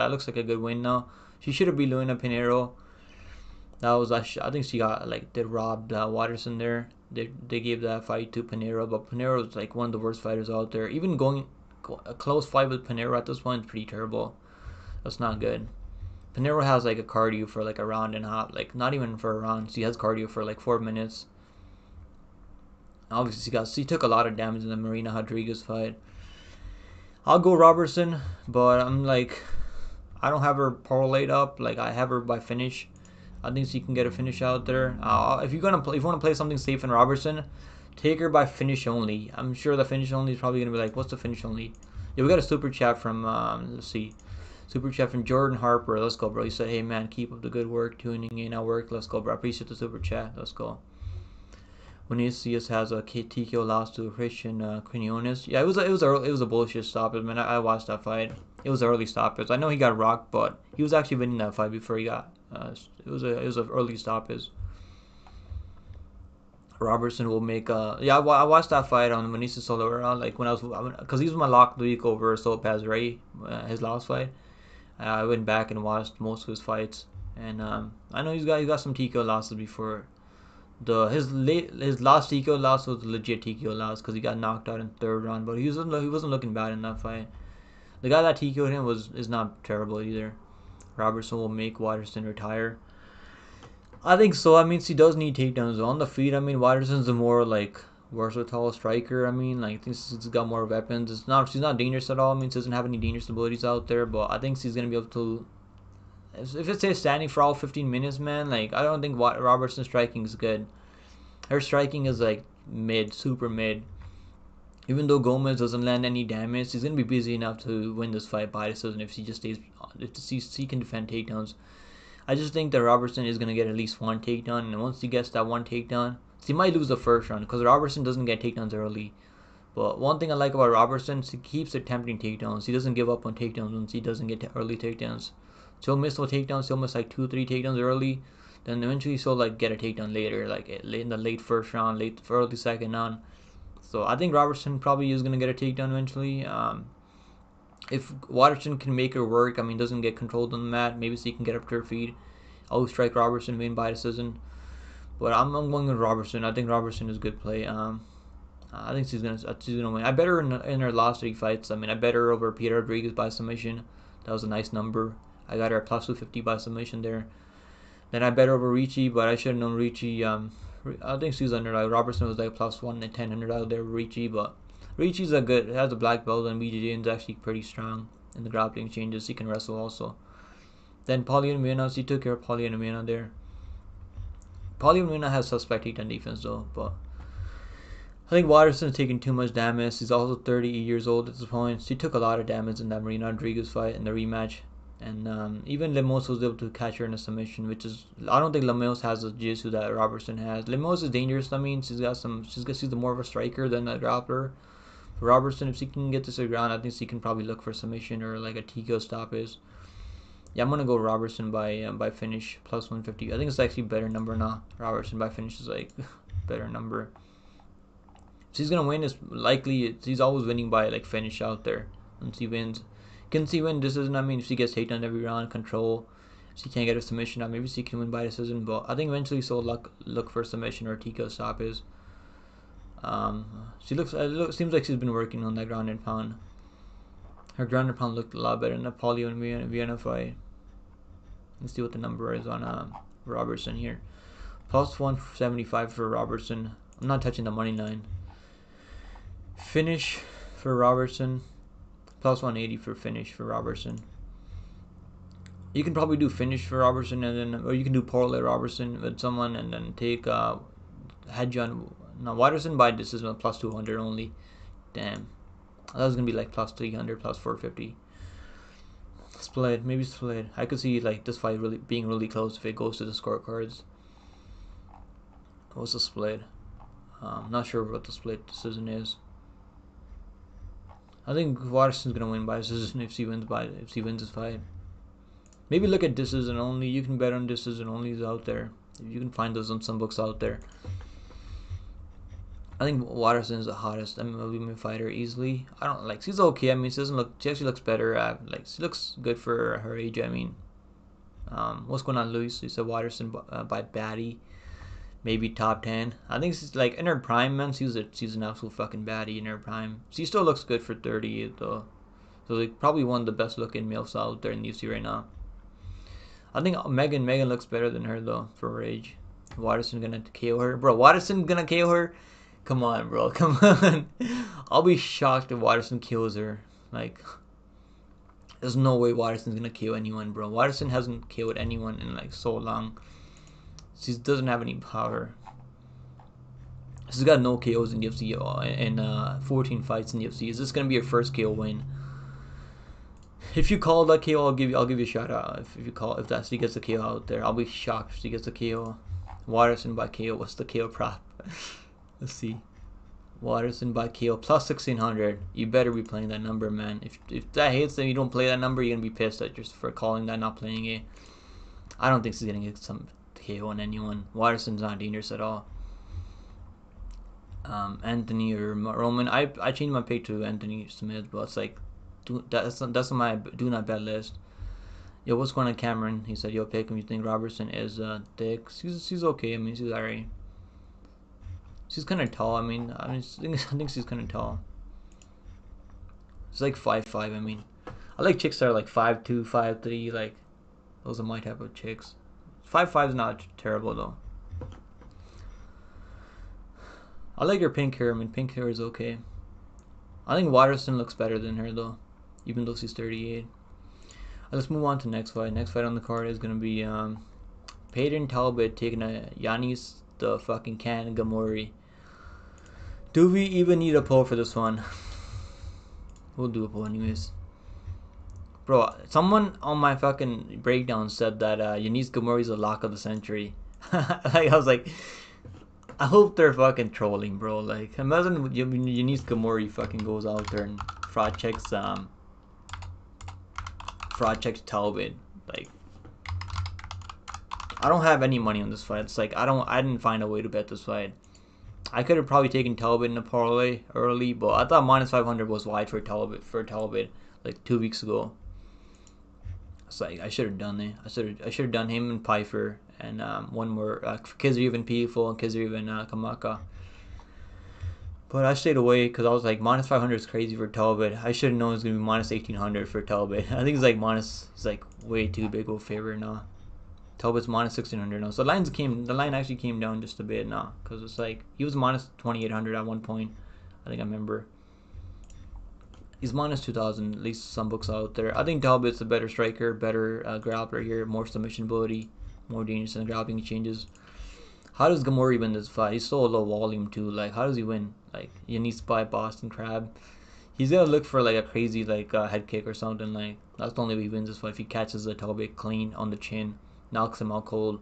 looks like a good win now. She should have been Luina Pinheiro. That was I think she got like they robbed Waterson there. They gave that fight to Pinheiro, but Pinheiro is like one of the worst fighters out there. Even going a close fight with Pinheiro at this point is pretty terrible. That's not good. Pinheiro has like a cardio for like a round and a half, like not even for a round. She has cardio for like 4 minutes. Obviously, she took a lot of damage in the Marina Rodriguez fight. I'll go Robertson, but I'm like, I don't have her parlayed up. Like I have her by finish. I think she can get a finish out there. If you want to play something safe in Robertson, take her by finish only. I'm sure the finish only is probably gonna be like, what's the finish only? Yeah, we got a super chat from let's see, super chat from Jordan Harper. Let's go, bro. He said, hey man, keep up the good work, tuning in at work. Let's go, bro. I appreciate the super chat. Let's go. Vinicius has a TKO loss to Christian Quinones. Yeah, it was a bullshit stoppage, man. I watched that fight. It was an early stoppage. I know he got rocked, but he was actually winning that fight before he got. It was an early stoppage. Robertson will make yeah. I watched that fight on Vinicius Oliveira like when I was because he was my lock the week over Lopez, right? His last fight. I went back and watched most of his fights, and I know he's got some TKO losses before. His last TKO loss was a legit TKO loss because he got knocked out in the third round, but he wasn't looking bad in that fight. The guy that TKO'd him is not terrible either. Robertson will make Waterson retire. I think so. I mean, she does need takedowns on the feet. I mean, Waterson's a more like versatile striker. I mean, like I think she's got more weapons. She's not dangerous at all. I mean, she doesn't have any dangerous abilities out there, but I think she's gonna be able to. If it says standing for all 15 minutes, man, like I don't think Robertson's striking is good. Her striking is like mid, super mid. Even though Gomez doesn't land any damage, she's gonna be busy enough to win this fight by decision if she just stays. If she can defend takedowns. I just think that Robertson is gonna get at least one takedown, and once he gets that one takedown, she might lose the first round because Robertson doesn't get takedowns early. But one thing I like about Robertson, she keeps attempting takedowns. She doesn't give up on takedowns when she doesn't get early takedowns. She'll miss those takedowns. She'll miss like 2-3 takedowns early. Then eventually she'll like get a takedown later, like in the late first round, late early second round. So I think Robertson probably is gonna get a takedown eventually. If Waterson can make her work, I mean, doesn't get controlled on the mat, maybe she can get up to her feet. I'll strike Robertson, win by decision. But I'm going with Robertson. I think Robertson is a good play. I think she's gonna win. I bet her in her last 3 fights. I mean, I bet her over Peter Rodriguez by submission. That was a nice number. I got her at plus 250 by submission there. Then I bet her over Ricci, but I should have known Ricci. I think she's underdog. Robertson was like plus 110 out there with Ricci, but Ricci's has a black belt, and BJJ is actually pretty strong in the grappling changes. He can wrestle also. Then Paulian Mena, she took care of Paulian Mena there. Paulian Mena has suspect takedown defense though, but I think Waterson's taking too much damage. She's also 30 years old at this point. She took a lot of damage in that Marina Rodriguez fight in the rematch. And even Lemos was able to catch her in a submission, which is I don't think Lemos has the jiu-jitsu that Robertson has. Lemos is dangerous. I mean, she's the more of a striker than a grappler. For Robertson, if she can get this to the ground, I think she can probably look for submission or like a TKO stoppage. Yeah, I'm gonna go Robertson by finish plus 150. I think it's actually better number now. Robertson by finish is like better number. So he's gonna win. Is likely. He's always winning by like finish out there. Once he wins, can he win decision? I mean, if he gets taken every round, control. If he can't get a submission, maybe he can win by decision. But I think eventually, so look for a submission or Ortega stop is. She seems like she's been working on that ground and pound. Her ground and pound looked a lot better in the Polio and Vienna fight. Let's see what the number is on Robertson here. Plus 175 for Robertson. I'm not touching the money line. Finish for Robertson. Plus 180 for finish for Robertson. You can probably do finish for Robertson, and then, or you can do parlay Robertson with someone, and then take hedge on. Now Waterson by decision plus 200 only. Damn, that was gonna be like plus 300, plus 450. Split, maybe split. I could see like this fight really being really close if it goes to the scorecards. What's the split? Not sure what the split decision is. I think Waterson's gonna win by decision if he wins this fight. Maybe look at decision only. You can bet on decision only out there. If you can find those on some books out there. I think Waterson is the hottest MMA fighter easily. I don't like. She's okay. I mean, she doesn't look. She actually looks better. Like she looks good for her age. I mean, what's going on, Luis? You said Waterson by baddie, maybe top 10. I think she's like in her prime, man. She's an absolute fucking baddie in her prime. She still looks good for 38 though. So like probably one of the best looking males out there in the UFC right now. I think Megan looks better than her though for her age. Waterson gonna KO her, bro. Waterson gonna KO her. Come on, bro. Come on. I'll be shocked if Waterson kills her. Like, there's no way Waterson's gonna kill anyone, bro. Waterson hasn't killed anyone in like so long. She doesn't have any power. She's got no KOs in the UFC in 14 fights in the UFC. Is this gonna be her first KO win? If you call that KO, I'll give you a shout out. If she gets a KO out there, I'll be shocked if she gets a KO. Waterson by KO. What's the KO prop? Let's see. Waterson by KO plus 1600. You better be playing that number, man. If that hits and you don't play that number, you're gonna be pissed at just for calling that, not playing it. I don't think she's gonna get some KO on anyone. Waterson's not dangerous at all. Anthony or Roman. I changed my pick to Anthony Smith, but it's like that's on my do not bet list. Yo, what's going on, Cameron? He said, yo, pick him. You think Robertson is thick? She's okay. I mean, she's alright. She's kind of tall. I think she's kind of tall. She's like 5'5". I mean, I like chicks that are like 5'2", 5'3". Like, those are my type of chicks. 5'5" is not terrible though. I like her pink hair. I mean, pink hair is okay. I think Waterson looks better than her though, even though she's 38. Let's move on to next fight. Next fight on the card is gonna be Peyton Talbot taking a Yanis the fucking can Gamori. Do we even need a poll for this one? We'll do a poll anyways. Bro, someone on my fucking breakdown said that Yanis Gamori is a lock of the century. Like, I was like, I hope they're fucking trolling, bro. Like, imagine Yanis Gamori fucking goes out there and fraud checks Talbot. Like, I don't have any money on this fight. It's like I didn't find a way to bet this fight. I could have probably taken Talbot in the parlay early, but I thought minus 500 was wide for Talbot like 2 weeks ago. It's like I should have done it. I should have done him and Pfeiffer and one more Kizreev and Peeful and Kizreev and Kamaka. But I stayed away because I was like minus 500 is crazy for Talbot. I should have known it was gonna be minus 1800 for Talbot. I think it's like way too big of a favor now. Talbot's minus 1600 now. So the line actually came down just a bit now because it's like he was minus 2800 at one point. I think I remember. He's minus 2000. At least some books out there. I think Talbot's a better striker, better grappler here, more submission ability, more dangerous in grappling exchanges. How does Gamori win this fight? He's so low volume too. Like, how does he win? Like, he needs to buy Boston Crab. He's gonna look for like a crazy like head kick or something. Like, that's the only way he wins this fight. If he catches the Talbot clean on the chin, knocks him out cold.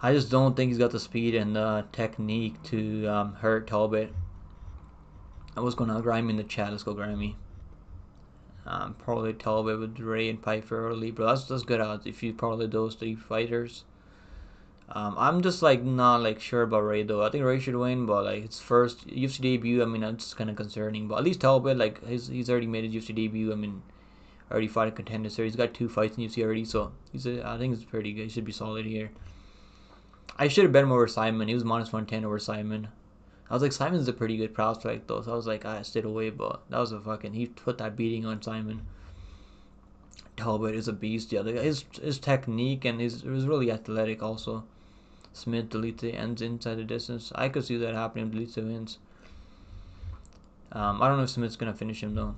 I just don't think he's got the speed and the technique to hurt Talbot. I was going to Grimy in the chat. Let's go Grimy. Parlay Talbot with Ray and Piper early, bro. That's good odds if you parlay those three fighters. I'm just like not like sure about Ray though. I think Ray should win, but like his first UFC debut, I mean, that's kind of concerning. But at least Talbot, like he's already made his UFC debut. I mean, already fought a contender series. He's got 2 fights in UFC already, so I think it's pretty good. He should be solid here. I should have bet him over Simon. He was -110 over Simon. I was like, Simon's a pretty good prospect though, so I was like, I stayed away, but that was a fucking, he put that beating on Simon. Talbot is a beast, yeah. His technique and it was really athletic also. Smith deletes it, ends inside the distance. I could see that happening if deletes wins. I don't know if Smith's gonna finish him though.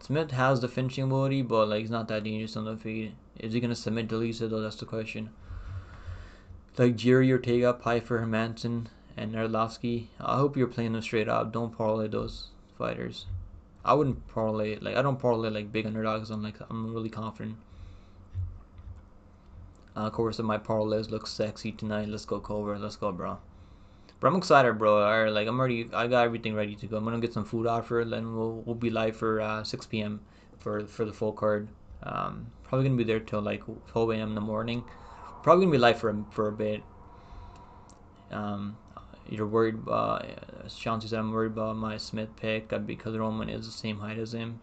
Smith has the finishing ability, but like he's not that dangerous on the feet. Is he gonna submit Delisa though? That's the question. Like Jerry, Ortega, Piper, Hermanson, and Arlovski. I hope you're playing them straight up. Don't parlay those fighters. I wouldn't parlay, like I don't parlay like big underdogs. I'm really confident. Of course, my parlays look sexy tonight. Let's go Cobra. Let's go, bro. But I'm excited, bro. Like I got everything ready to go. I'm gonna get some food after it, then we'll be live for 6 p.m. for the full card. Probably gonna be there till like 12 a.m. in the morning. Probably gonna be live for a bit. You're worried about Sean said I'm worried about my Smith pick because Roman is the same height as him.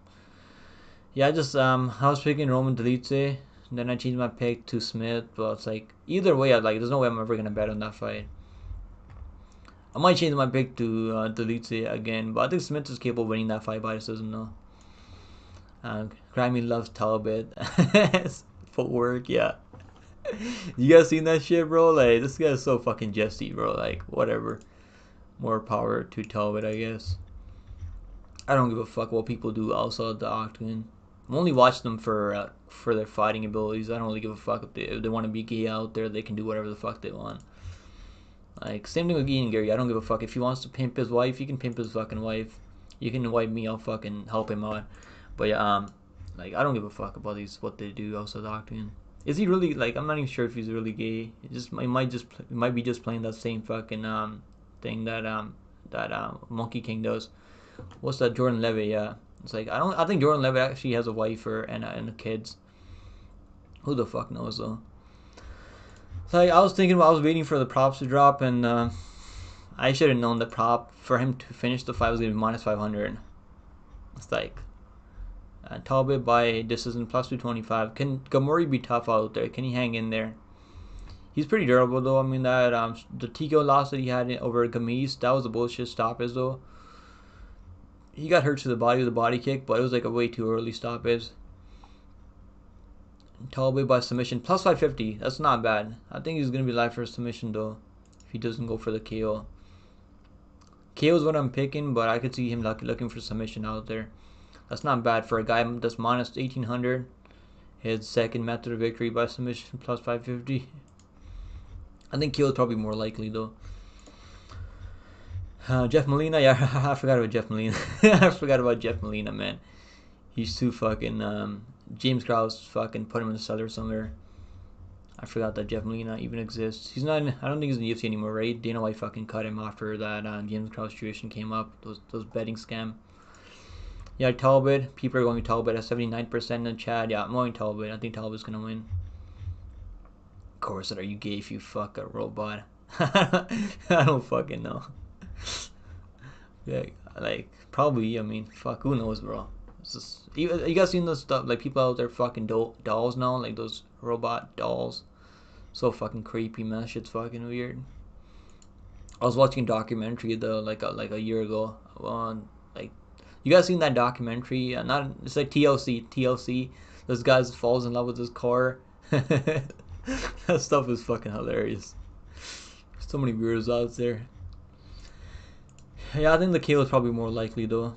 Yeah, I was picking Roman Delite, then I changed my pick to Smith, but it's like either way, there's no way I'm ever gonna bet on that fight. I might change my pick to Delite again, but I think Smith is capable of winning that fight by decision though. Grammy loves Talbot. Footwork, yeah. You guys seen that shit, bro? Like, this guy is so fucking Jesse, bro. Like, whatever. More power to Talbot, I guess. I don't give a fuck what people do outside the octagon. I'm only watching them for their fighting abilities. I don't really give a fuck if they want to be gay out there. They can do whatever the fuck they want. Like, same thing with Ian Gary. I don't give a fuck. If he wants to pimp his wife, he can pimp his fucking wife. You can wipe me, I'll fucking help him out. But yeah, like, I don't give a fuck about what they do outside the octagon. Is he really, like, I'm not even sure if he's really gay. It might be just playing that same fucking thing that Monkey King does. What's that? Jordane Levy, yeah. It's like I think Jordane Levy actually has a wife and kids. Who the fuck knows though? So I was waiting for the props to drop, and I should have known the prop for him to finish the fight was gonna be -500. It's like Talbot by decision +225. Can Gamori be tough out there? Can he hang in there? He's pretty durable though. I mean that the TKO loss that he had over Gamis, that was a bullshit stoppage though. He got hurt to the body with a body kick, but it was like a way too early stoppage. Talbot by submission +550. That's not bad. I think he's gonna be live for a submission though, if he doesn't go for the KO. KO is what I'm picking, but I could see him looking for submission out there. That's not bad for a guy that's -1800. His second method of victory by submission +550. I think KO is probably more likely though. Jeff Molina, yeah, I forgot about Jeff Molina. I forgot about Jeff Molina, man. He's too fucking. James Krause fucking put him in the cellar somewhere. I forgot that Jeff Molina even exists. He's not. I don't think he's in the UFC anymore, right? Dana White fucking cut him after that James Krause situation came up. Those betting scam. Yeah, Talbot. People are going Talbot at 79% in the chat. Yeah, I'm going Talbot. I think Talbot's gonna win. Of course, are you gay if you fuck a robot? I don't fucking know. Yeah, like probably. I mean, fuck. Who knows, bro? It's just, you guys seen those stuff? Like people out there fucking dolls now, like those robot dolls. So fucking creepy, man. That shit's fucking weird. I was watching a documentary though, like a year ago. Like, you guys seen that documentary? It's like TLC. This guy falls in love with his car. That stuff is fucking hilarious. So many weirdos out there. Yeah, I think the KO is probably more likely though.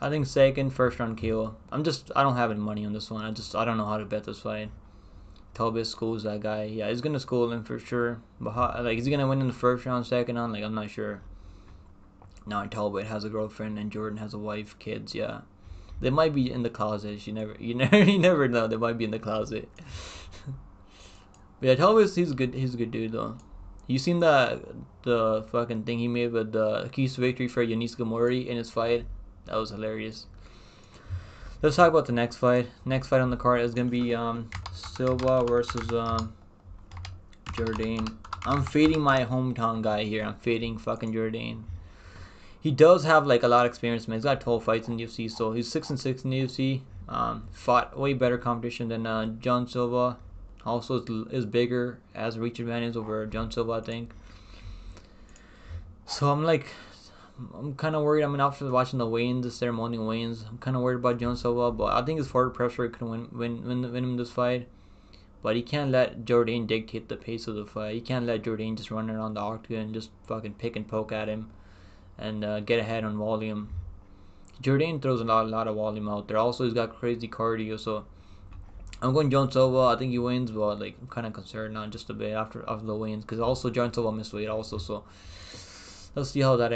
I think first round KO. I don't have any money on this one. I don't know how to bet this fight. Talbot schools that guy. Yeah, he's gonna school him for sure. But is he gonna win in the first round, second round? Like, I'm not sure. Now Talbot has a girlfriend and Jordan has a wife, kids. Yeah, they might be in the closet. You never know. They might be in the closet. But yeah, Talbot, he's a good dude though. You seen the fucking thing he made with the keys to victory for Yanis Gamori in his fight? That was hilarious. Let's talk about the next fight. Next fight on the card is gonna be Silva versus Jordane. I'm fading my hometown guy here. I'm fading fucking Jordane. He does have like a lot of experience, man. He's got 12 fights in the UFC, so he's 6-6 in the UFC. Fought way better competition than John Silva. Also is bigger, as reach advantage over John Silva, I think. So I'm kind of worried. I mean, after watching the weigh-ins, the ceremonial weigh-ins, I'm kind of worried about John Silva. But I think his forward pressure could win him this fight. But he can't let Jordane dictate the pace of the fight. He can't let Jordane just run around the octagon and just fucking pick and poke at him and get ahead on volume. Jordane throws a lot of volume out there. Also, he's got crazy cardio. So I'm going John Silva. I think he wins, but like I'm kind of concerned now just a bit after the wins, because also John Silva missed weight also. So let's see how that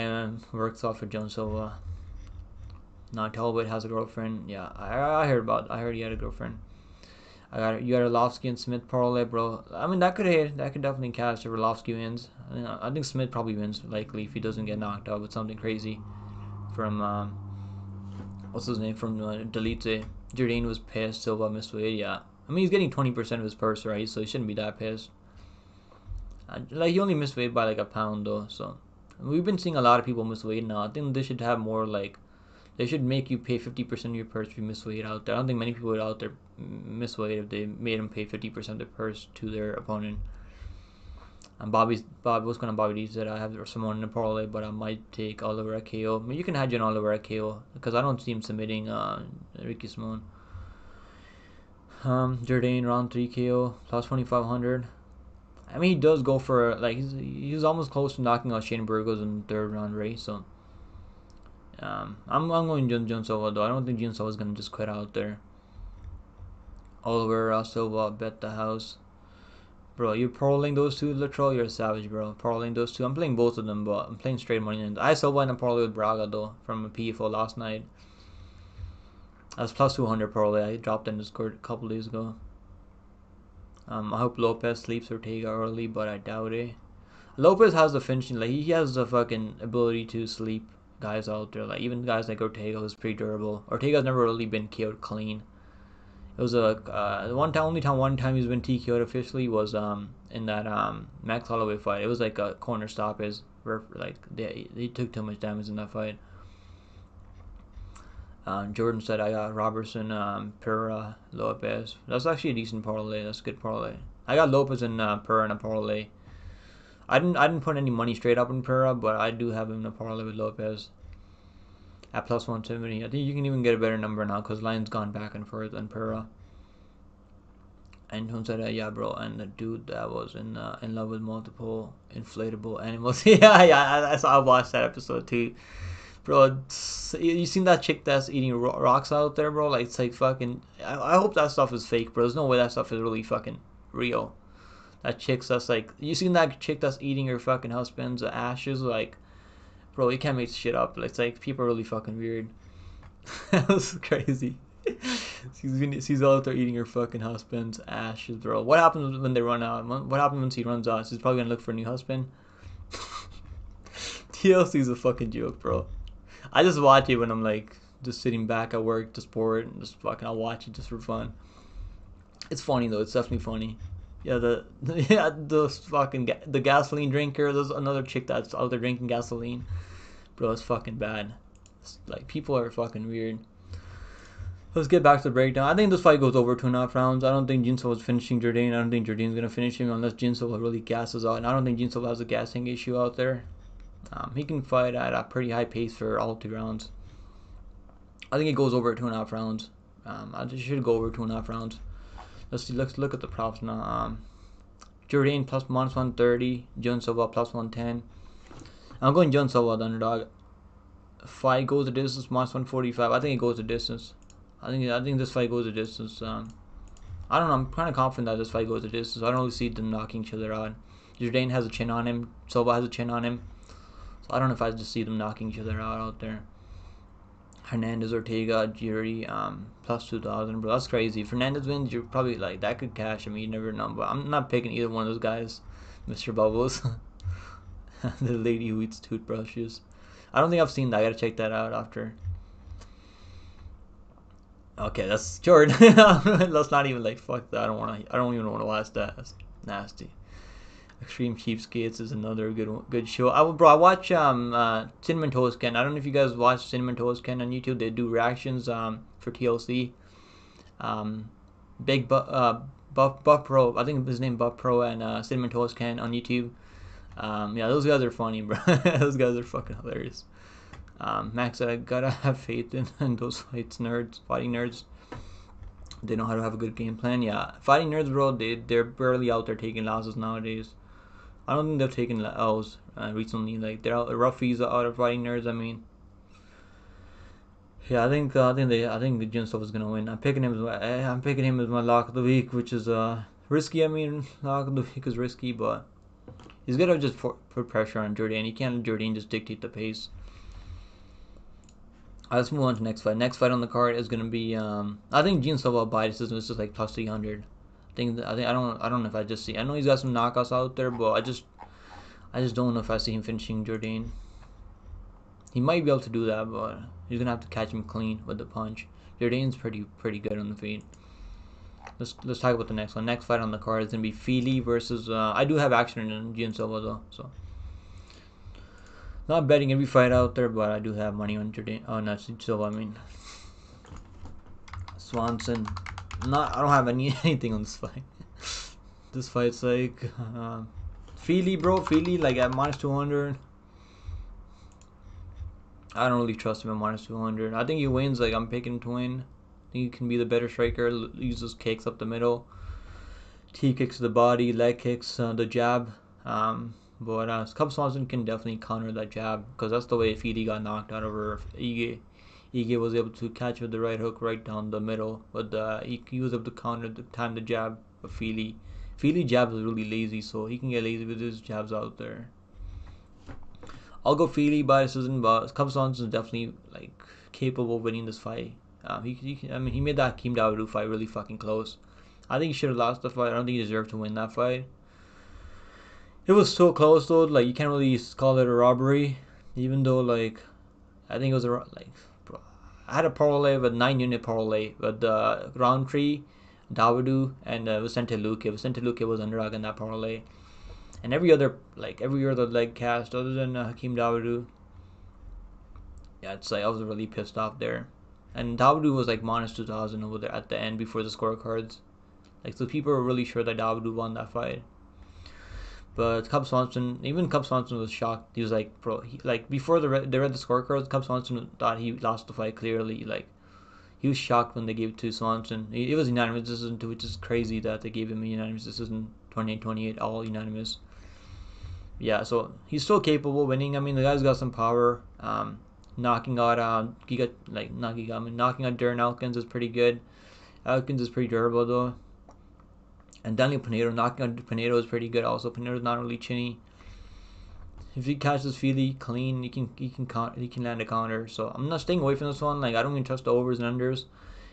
works out for John Silva. Now Talbot has a girlfriend. Yeah, I heard he had a girlfriend. You got Arlovski and Smith parlay, bro. I mean, that could hit. That could definitely cash if Arlovski wins. I think Smith probably wins, likely, if he doesn't get knocked out with something crazy from what's his name, from Talit. Jordane was pissed. Silva missed weight. Yeah, I mean, he's getting 20% of his purse, right? So he shouldn't be that pissed. Like, he only missed weight by like a pound though. So we've been seeing a lot of people miss weight now. I think they should have more like. They should make you pay 50% of your purse if you miss weight out there. I don't think many people would out there miss weight if they made them pay 50% of their purse to their opponent. And Bobby was going to Bobby D said I have Simone in the parlay, but I might take Oliver at KO. I mean, you can hedge on Oliver at KO because I don't see him submitting Ricky Simone. Jordane round 3 KO plus 2,500. I mean, he does go for like he's almost close to knocking out Shane Burgos in the third round race. So. I'm going John Silva though. I don't think John Silva is gonna just quit out there. Oliver Silva bet the house, bro. You're paroling those two, literal. You're a savage, bro. Paroling those two. I'm playing both of them, but I'm playing straight money. And I Silva in a parlay with Braga though from a PFO last night. I was plus 200 parlay. I dropped in Discord a couple days ago. I hope Lopez sleeps Ortega early, but I doubt it. Lopez has the finishing, like he has the fucking ability to sleep guys out there, like even guys like Ortega, who's pretty durable. Ortega's never really been KO'd clean. It was a one time he's been TKO'd officially was in that Max Holloway fight. It was like a corner stoppage where like they took too much damage in that fight. Jordan said I got Robertson, Pereira, Lopez. That's actually a decent parlay. That's a good parlay. I got Lopez and Pereira in a parlay. I didn't put any money straight up in Pereira, but I do have him in a parlay with Lopez at plus 170. I think you can even get a better number now because line's gone back and forth on Pereira. And Tone said, yeah, bro. And the dude that was in love with multiple inflatable animals. I watched that episode too, bro. You seen that chick that's eating rocks out there, bro? Like it's like fucking. I hope that stuff is fake, bro. There's no way that stuff is really fucking real. That chick's that's like, you seen that chick that's eating her fucking husband's ashes? Like, bro, you can't make shit up. It's like people are really fucking weird. That was crazy. She's out there eating her fucking husband's ashes, bro. What happens when they run out? What happens once he runs out? She's probably gonna look for a new husband. TLC's a fucking joke, bro. I just watch it when I'm like just sitting back at work, just bored, and just fucking I'll watch it just for fun. It's funny though. It's definitely funny. Yeah, the fucking the gasoline drinker. There's another chick that's out there drinking gasoline. Bro, it's fucking bad. It's like people are fucking weird. Let's get back to the breakdown. I think this fight goes over 2.5 rounds. I don't think Jinso is finishing Jordane. I don't think Jordane's gonna finish him unless Jinso really gasses out. And I don't think Jinso has a gassing issue out there. He can fight at a pretty high pace for all 2 rounds. I think it goes over 2.5 rounds. I just should go over 2.5 rounds. Let's look at the props now. Jordane plus minus 130. John Silva plus 110. I'm going John Silva the underdog. Fight goes the distance minus 145. I think it goes the distance. I think this fight goes the distance. I don't know. I'm kind of confident that this fight goes the distance. I don't really see them knocking each other out. Jordane has a chin on him. Silva has a chin on him. So I don't know if I just see them knocking each other out there. Hernandez, Ortega, Jiri, plus 2,000, bro. That's crazy. If Hernandez wins, you're probably like, that could cash. I mean, you never know. But I'm not picking either one of those guys. Mr. Bubbles. The lady who eats toothbrushes. I don't think I've seen that. I gotta check that out after. Okay, that's Jordan. Let's not even like fuck that. I don't want to. I don't even want to watch that. That's nasty. Extreme Cheapskates is another good show. I watch Cinnamon Toast Ken. I don't know if you guys watch Cinnamon Toast Ken on YouTube. They do reactions for TLC. Um, Big Buff Pro. I think his name Buff Pro and Cinnamon Toast Ken on YouTube. Yeah, those guys are funny, bro. Those guys are fucking hilarious. Max said, I gotta have faith in those fighting nerds. They know how to have a good game plan. Yeah, fighting nerds, bro. They're barely out there taking losses nowadays. I don't think they've taken L's recently. Like they're out, roughies out of fighting nerds. I mean, yeah, I think the Jin stuff is gonna win. I'm picking him as my lock of the week, which is risky. I mean, lock of the week is risky, but he's gonna just put pressure on Jordane. He can't let Jordane just dictate the pace. Let's move on to the next fight. Next fight on the card is gonna be I think Gene Silva by decision is just like plus 300. I don't know if I just see. I know he's got some knockouts out there, but I just don't know if I see him finishing Jordane. He might be able to do that, but he's gonna have to catch him clean with the punch. Jordane's pretty good on the feet. Let's talk about the next one. Next fight on the card is gonna be Feely versus. I do have action in Gene Silva though, so not betting every fight out there, but I do have money on Jordane. Oh, not Silva. I mean Swanson. I don't have anything on this fight. This fight's like Feely, bro. Feely like at minus 200. I don't really trust him at minus 200. I think he wins. Like I'm picking him to win. I think he can be the better striker. Uses kicks up the middle, T kicks to the body, leg kicks, the jab. But Cub Swanson can definitely counter that jab because that's the way Feely got knocked out over Ige. Ige was able to catch with the right hook right down the middle, but he was able to counter the jab of Feely. Feely jabs is really lazy, so he can get lazy with his jabs out there. I'll go Feely by decision, but Cub Swanson is definitely like capable of winning this fight. I mean, he made that Kim Dawodu fight really fucking close. I think he should have lost the fight. I don't think he deserved to win that fight. It was so close though. Like you can't really call it a robbery, even though like I think it was bro, I had a parlay with 9-unit parlay, but Roundtree, Dawodu, and Vicente Luque. Vicente Luque was underdog in that parlay. And every other leg cast other than Hakeem Dawodu, yeah, it's like I was really pissed off there. And Dawodu was like minus 2,000 over there at the end before the scorecards. Like so, people were really sure that Dawodu won that fight. But Cub Swanson was shocked. He was like, bro, like before they read the scorecards, Cub Swanson thought he lost the fight clearly. Like he was shocked when they gave it to Swanson. It was unanimous decision, which is crazy that they gave him a unanimous decision. 28-28, all unanimous. Yeah, so he's still capable of winning. I mean, the guy's got some power. Knocking out knocking out Darren Elkins is pretty good. Elkins is pretty durable though. And Daniel Pinedo, knocking out Pinedo is pretty good also. Pinedo's not really chinny. If he catches Feely clean, he can land a counter. So I'm not staying away from this one. Like I don't even trust the overs and unders.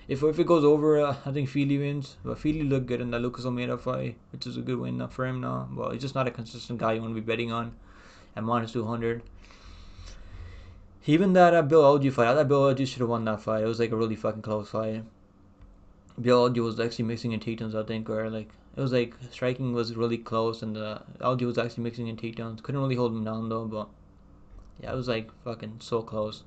If it goes over, I think Feely wins. But Feely looked good in that Lucas Almeida fight, which is a good win for him now. But he's just not a consistent guy you want to be betting on at minus 200. Even that Bill Alge fight, I thought Bill Alge should have won that fight. It was like a really fucking close fight. Bill Alge was actually mixing in takedowns, I think, or like it was like striking was really close, and Alge was actually mixing in takedowns. Couldn't really hold him down though, but yeah, it was like fucking so close.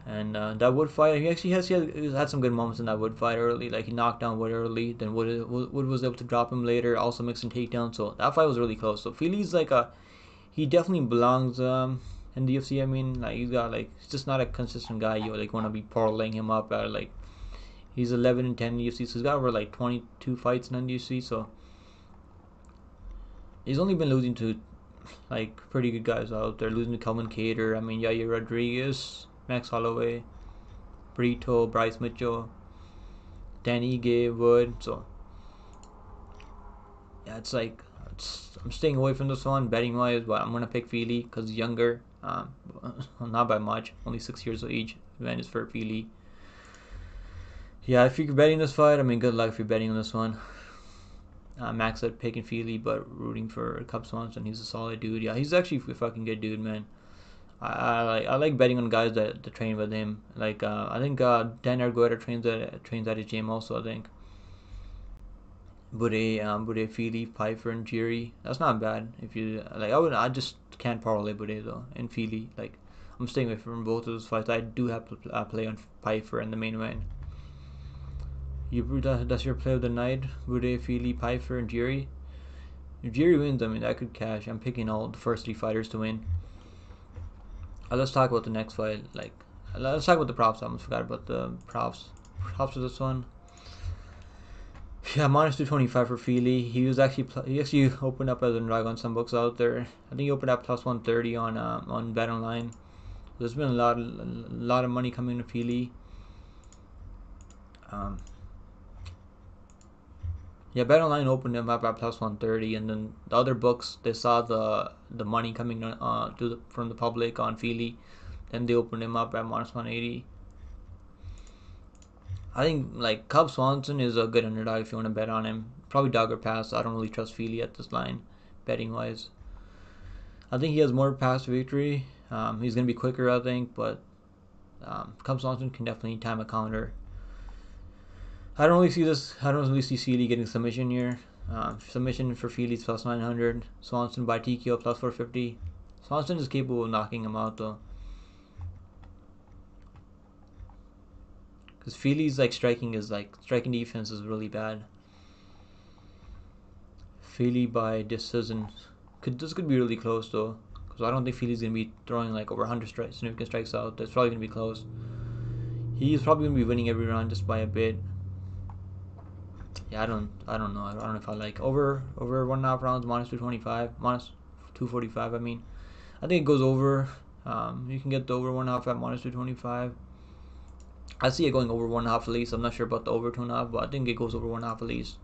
And that Wood fight, he had some good moments in that Wood fight early. Like he knocked down Wood early, then Wood was able to drop him later, also mixing takedowns. So that fight was really close. So Feely's like he definitely belongs in the UFC. I mean, like he's just not a consistent guy. You like want to be parlaying him up at like he's 11-10 in the UFC, so he's got over like 22 fights in the UFC. So he's only been losing to like pretty good guys out there. Losing to Calvin Kattar. I mean, Yair Rodriguez, Max Holloway, Brito, Bryce Mitchell, Danny Gay, Wood. So yeah, I'm staying away from this one betting wise, but I'm gonna pick Feely because he's younger. Not by much, only 6 years of age. Advantage for Feely. Yeah, if you're betting this fight, I mean, good luck if you're betting on this one. Max said picking Feely, but rooting for Cub Swanson. He's a solid dude. Yeah, he's actually a fucking good dude, man. I like betting on guys that train with him. Like I think Dan Argueta trains at his gym also. I think Buday, Feely, Pfeiffer, and Jiri. That's not bad. If you like, I just can't parlay Buday though and Feely. Like I'm staying away from both of those fights. I do have to play on Pfeiffer in the main event. That's your play of the night. Buday, Feely, Pfeiffer, and Jiri. If Jiri wins, I mean that could cash. I'm picking all the first 3 fighters to win. Let's talk about the next fight. Like, let's talk about the props. I almost forgot about the props. Props for this one. Yeah, minus 225 for Feely. He actually opened up as a drag on some books out there. I think he opened up plus 130 on Bet Online. There's been a lot of money coming to Feely. Yeah, Bet Online opened him up at plus 130, and then the other books they saw the money coming from the public on Feely, then they opened him up at minus 180. I think like Cub Swanson is a good underdog if you want to bet on him. Probably dog or pass. I don't really trust Feely at this line, betting wise. I think he has more pass victory. He's gonna be quicker, I think, but Cub Swanson can definitely time a counter. I don't really see Feely getting submission here. Submission for Feely is plus 900. Swanson by TKO plus 450. Swanson is capable of knocking him out though. Because Feely's striking defense is really bad. Feely by decision. This could be really close though. Because I don't think Feely's gonna be throwing like over 100 significant strikes out. That's probably gonna be close. He's probably gonna be winning every round just by a bit. Yeah, I don't know. I don't know if I like over 1.5 rounds minus 225, minus 245. I mean, I think it goes over. You can get the over 1.5 at minus 225. I see it going over 1.5 at least. I'm not sure about the over 2.5, but I think it goes over 1.5 at least.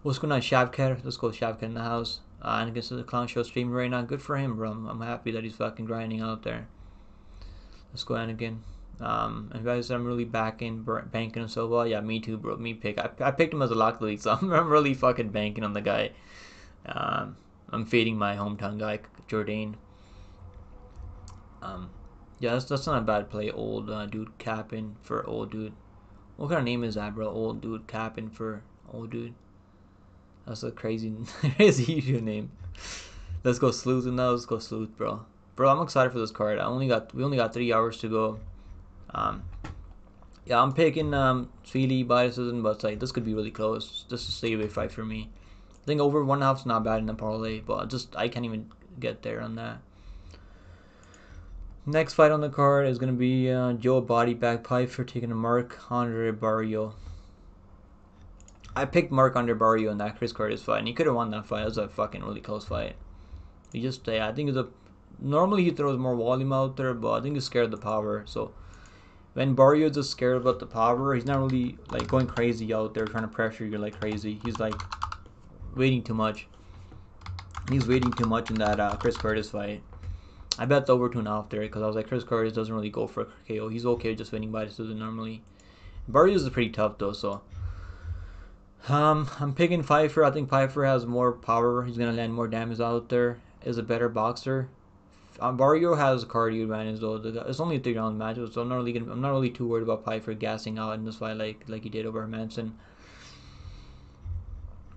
What's going on, Shavkat? Let's go Shavkat in the house. And against the Clown Show stream right now. Good for him, bro. I'm happy that he's fucking grinding out there. Let's go Anakin. And guys, I'm really banking on Silva. Yeah, me too, bro. I picked him as a lock lead, so I'm really fucking banking on the guy. I'm fading my hometown guy, Jordane. Yeah, that's not a bad play. Old dude capping for old dude. What kind of name is that, bro? Old dude capping for old dude. That's a crazy YouTube name. Let's go Sleuth now. Let's go Sleuth, bro. Bro, I'm excited for this card. We only got 3 hours to go. Yeah, I'm picking Feely by decision, but this could be really close. Just a stay away fight for me. I think over 1.5 is not bad in the parlay, but I can't even get there on that. Next fight on the card is gonna be Joe Body Bag Pfeiffer taking a Mark Andre Bario. I picked Mark Andre Bario in that Chris Curtis fight, and he could have won that fight. It was a fucking really close fight. I think normally he throws more volume out there, but I think he's scared of the power. So when Bario is just scared about the power, he's not really going crazy out there trying to pressure you like crazy. He's waiting too much. He's waiting too much in that Chris Curtis fight. I bet the over 2.5 there because I was like, Chris Curtis doesn't really go for a KO. He's okay just winning by decision normally. Bario is pretty tough though, so I'm picking Pfeiffer. I think Pfeiffer has more power. He's gonna land more damage out there. Is a better boxer. Bario has a cardio advantage though. It's only a 3-round match, so I'm not really too worried about Pfeiffer gassing out in this fight like he did over Hermanson.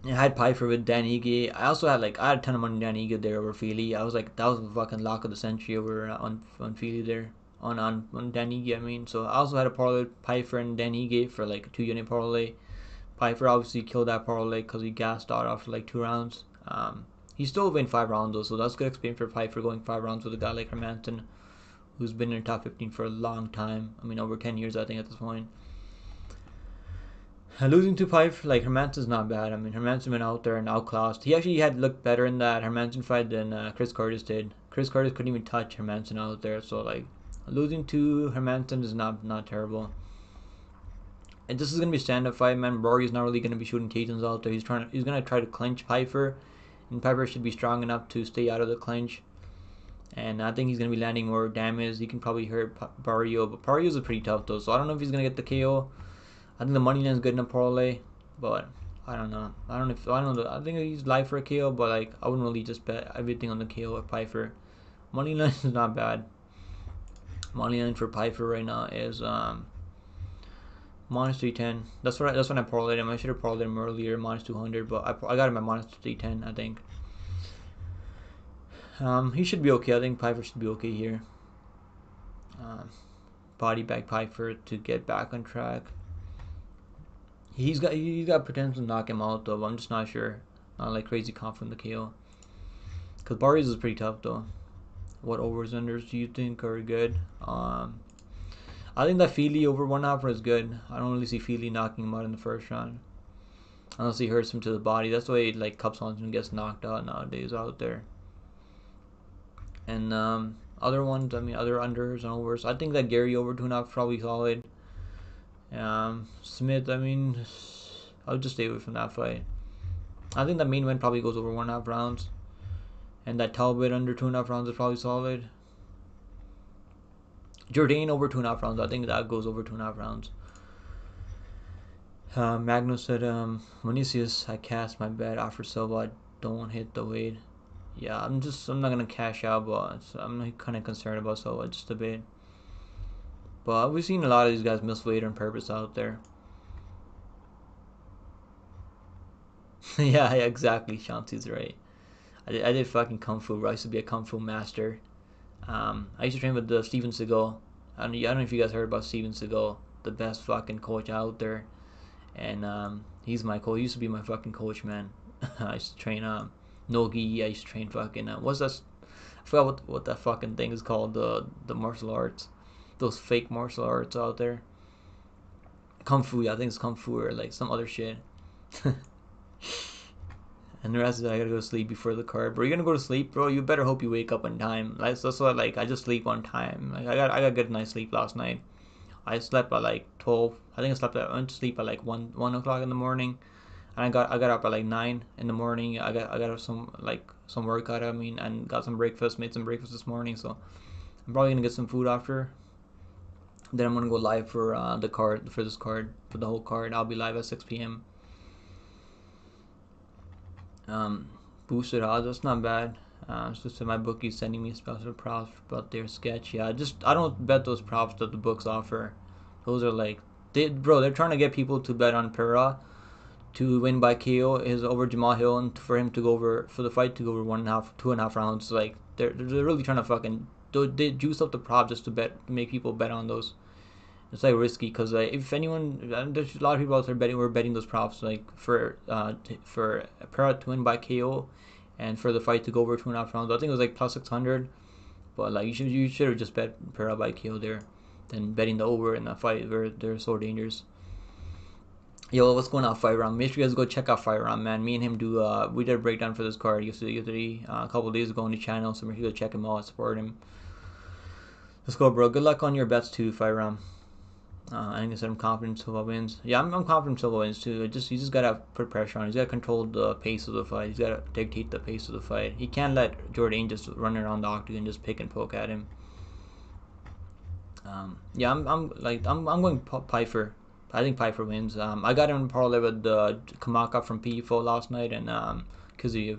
I had Pfeiffer with Dan Ige. I also had I had a ton of money on Dan Ige there over Feely. I was like, that was the fucking lock of the century over on Feely there. On Dan Ige, I mean. So I also had a parlay Pfeiffer and Dan Ige for a 2-unit parlay. Pfeiffer obviously killed that parlay because he gassed out after 2 rounds. He still win 5 rounds though, so that's good experience for Pfeiffer going 5 rounds with a guy like Hermanson, who's been in the top 15 for a long time. I mean, over 10 years I think at this point. Losing to Pfeiffer, Hermanson's not bad. I mean, Hermanson went out there and outclassed. He actually had looked better in that Hermanson fight than Chris Curtis did. Chris Curtis couldn't even touch Hermanson out there, so losing to Hermanson is not terrible. And this is gonna be a stand-up fight, man. Bario's not really gonna be shooting takedowns out there. He's gonna try to clinch Pfeiffer, and Pfeiffer should be strong enough to stay out of the clinch. And I think he's gonna be landing more damage. He can probably hurt Bario, but Bario's pretty tough though, so I don't know if he's gonna get the KO. I think the money line is good in a parlay, but I don't know. I think he's live for a KO, but I wouldn't really just bet everything on the KO at Pfeiffer. Money line is not bad. Money line for Piper right now is minus 310. That's when I parlayed him. I should have parlayed him earlier, minus 200, but I got him at minus 310, I think. He should be okay. I think Piper should be okay here. Body bag Piper to get back on track. He's got potential to knock him out though, but I'm just not sure. Not like crazy confident in the KO. Cause Bario's is pretty tough though. What overs unders do you think are good? I think that Feely over 1.5 is good. I don't really see Feely knocking him out in the first round. Unless he hurts him to the body. That's the way like Cup Swanson gets knocked out nowadays out there. And other ones, I mean other unders and overs. I think that Gary over 2.5 probably solid. Smith, I mean, I'll just stay away from that fight. I think the main event probably goes over 1.5 rounds. And that Talbot under 2.5 rounds is probably solid. Jordane over 2.5 rounds. I think that goes over 2.5 rounds. Magnus said, Vinicius, I cast my bet after Silva. I don't hit the weight. Yeah, I'm not gonna cash out, but I'm kind of concerned about Silva just a bit. But we've seen a lot of these guys miss weight on purpose out there. Yeah, exactly. Shanti's right. I did fucking Kung Fu. I used to be a Kung Fu master. I used to train with Steven Seagal. I don't know if you guys heard about Steven Seagal, the best fucking coach out there. And he's my coach. He used to be my fucking coach, man. I used to train Nogi. I used to train fucking what's that? I forgot what that fucking thing is called. The martial arts, those fake martial arts out there. Kung Fu. Yeah, I think it's Kung Fu or like some other shit. And the rest of it, I gotta go to sleep before the card. Bro, you're gonna go to sleep, bro. You better hope you wake up on time. That's what like I just sleep on time. Like I got good night's sleep last night. I slept at like 12. I think I went to sleep at like 1 o'clock in the morning, and I got up at like 9 in the morning. I got some workout. I mean, and got some breakfast. Made some breakfast this morning. So I'm probably gonna get some food after. Then I'm gonna go live for the card for the whole card. I'll be live at 6 p.m. Boosted odds, that's not bad. It's just that my bookie's sending me special props about their sketch. Yeah, I don't bet those props that the books offer. Those are like they're trying to get people to bet on Pereira to win by KO is over Jamal Hill and for him to go over for the fight to go over 1.5, 2.5 rounds. Like they're really trying to fucking they juice up the prop just to make people bet on those. It's like risky because like if anyone, there's a lot of people out there were betting those props like for Pereira to win by KO, and for the fight to go over 2.5 rounds. I think it was like plus 600, but like you should have just bet Pereira by KO there, than betting the over in that fight where they're so dangerous. Yo, what's going on Fight Round? Make sure you guys go check out Fight Round, man. Me and him we did a breakdown for this card yesterday a couple of days ago on the channel, so make sure you go check him out, support him. Let's go, bro. Good luck on your bets too, Fight Round. I think I said I'm confident Silva wins. Yeah, I'm confident Silva wins too. You just gotta put pressure on him. He's gotta control the pace of the fight. He's gotta dictate the pace of the fight. He can't let Jordane just run around the octagon and just pick and poke at him. Yeah, I'm going Piper. I think Piper wins. I got him in parlay with Kamaka from PFO last night and Kazuya.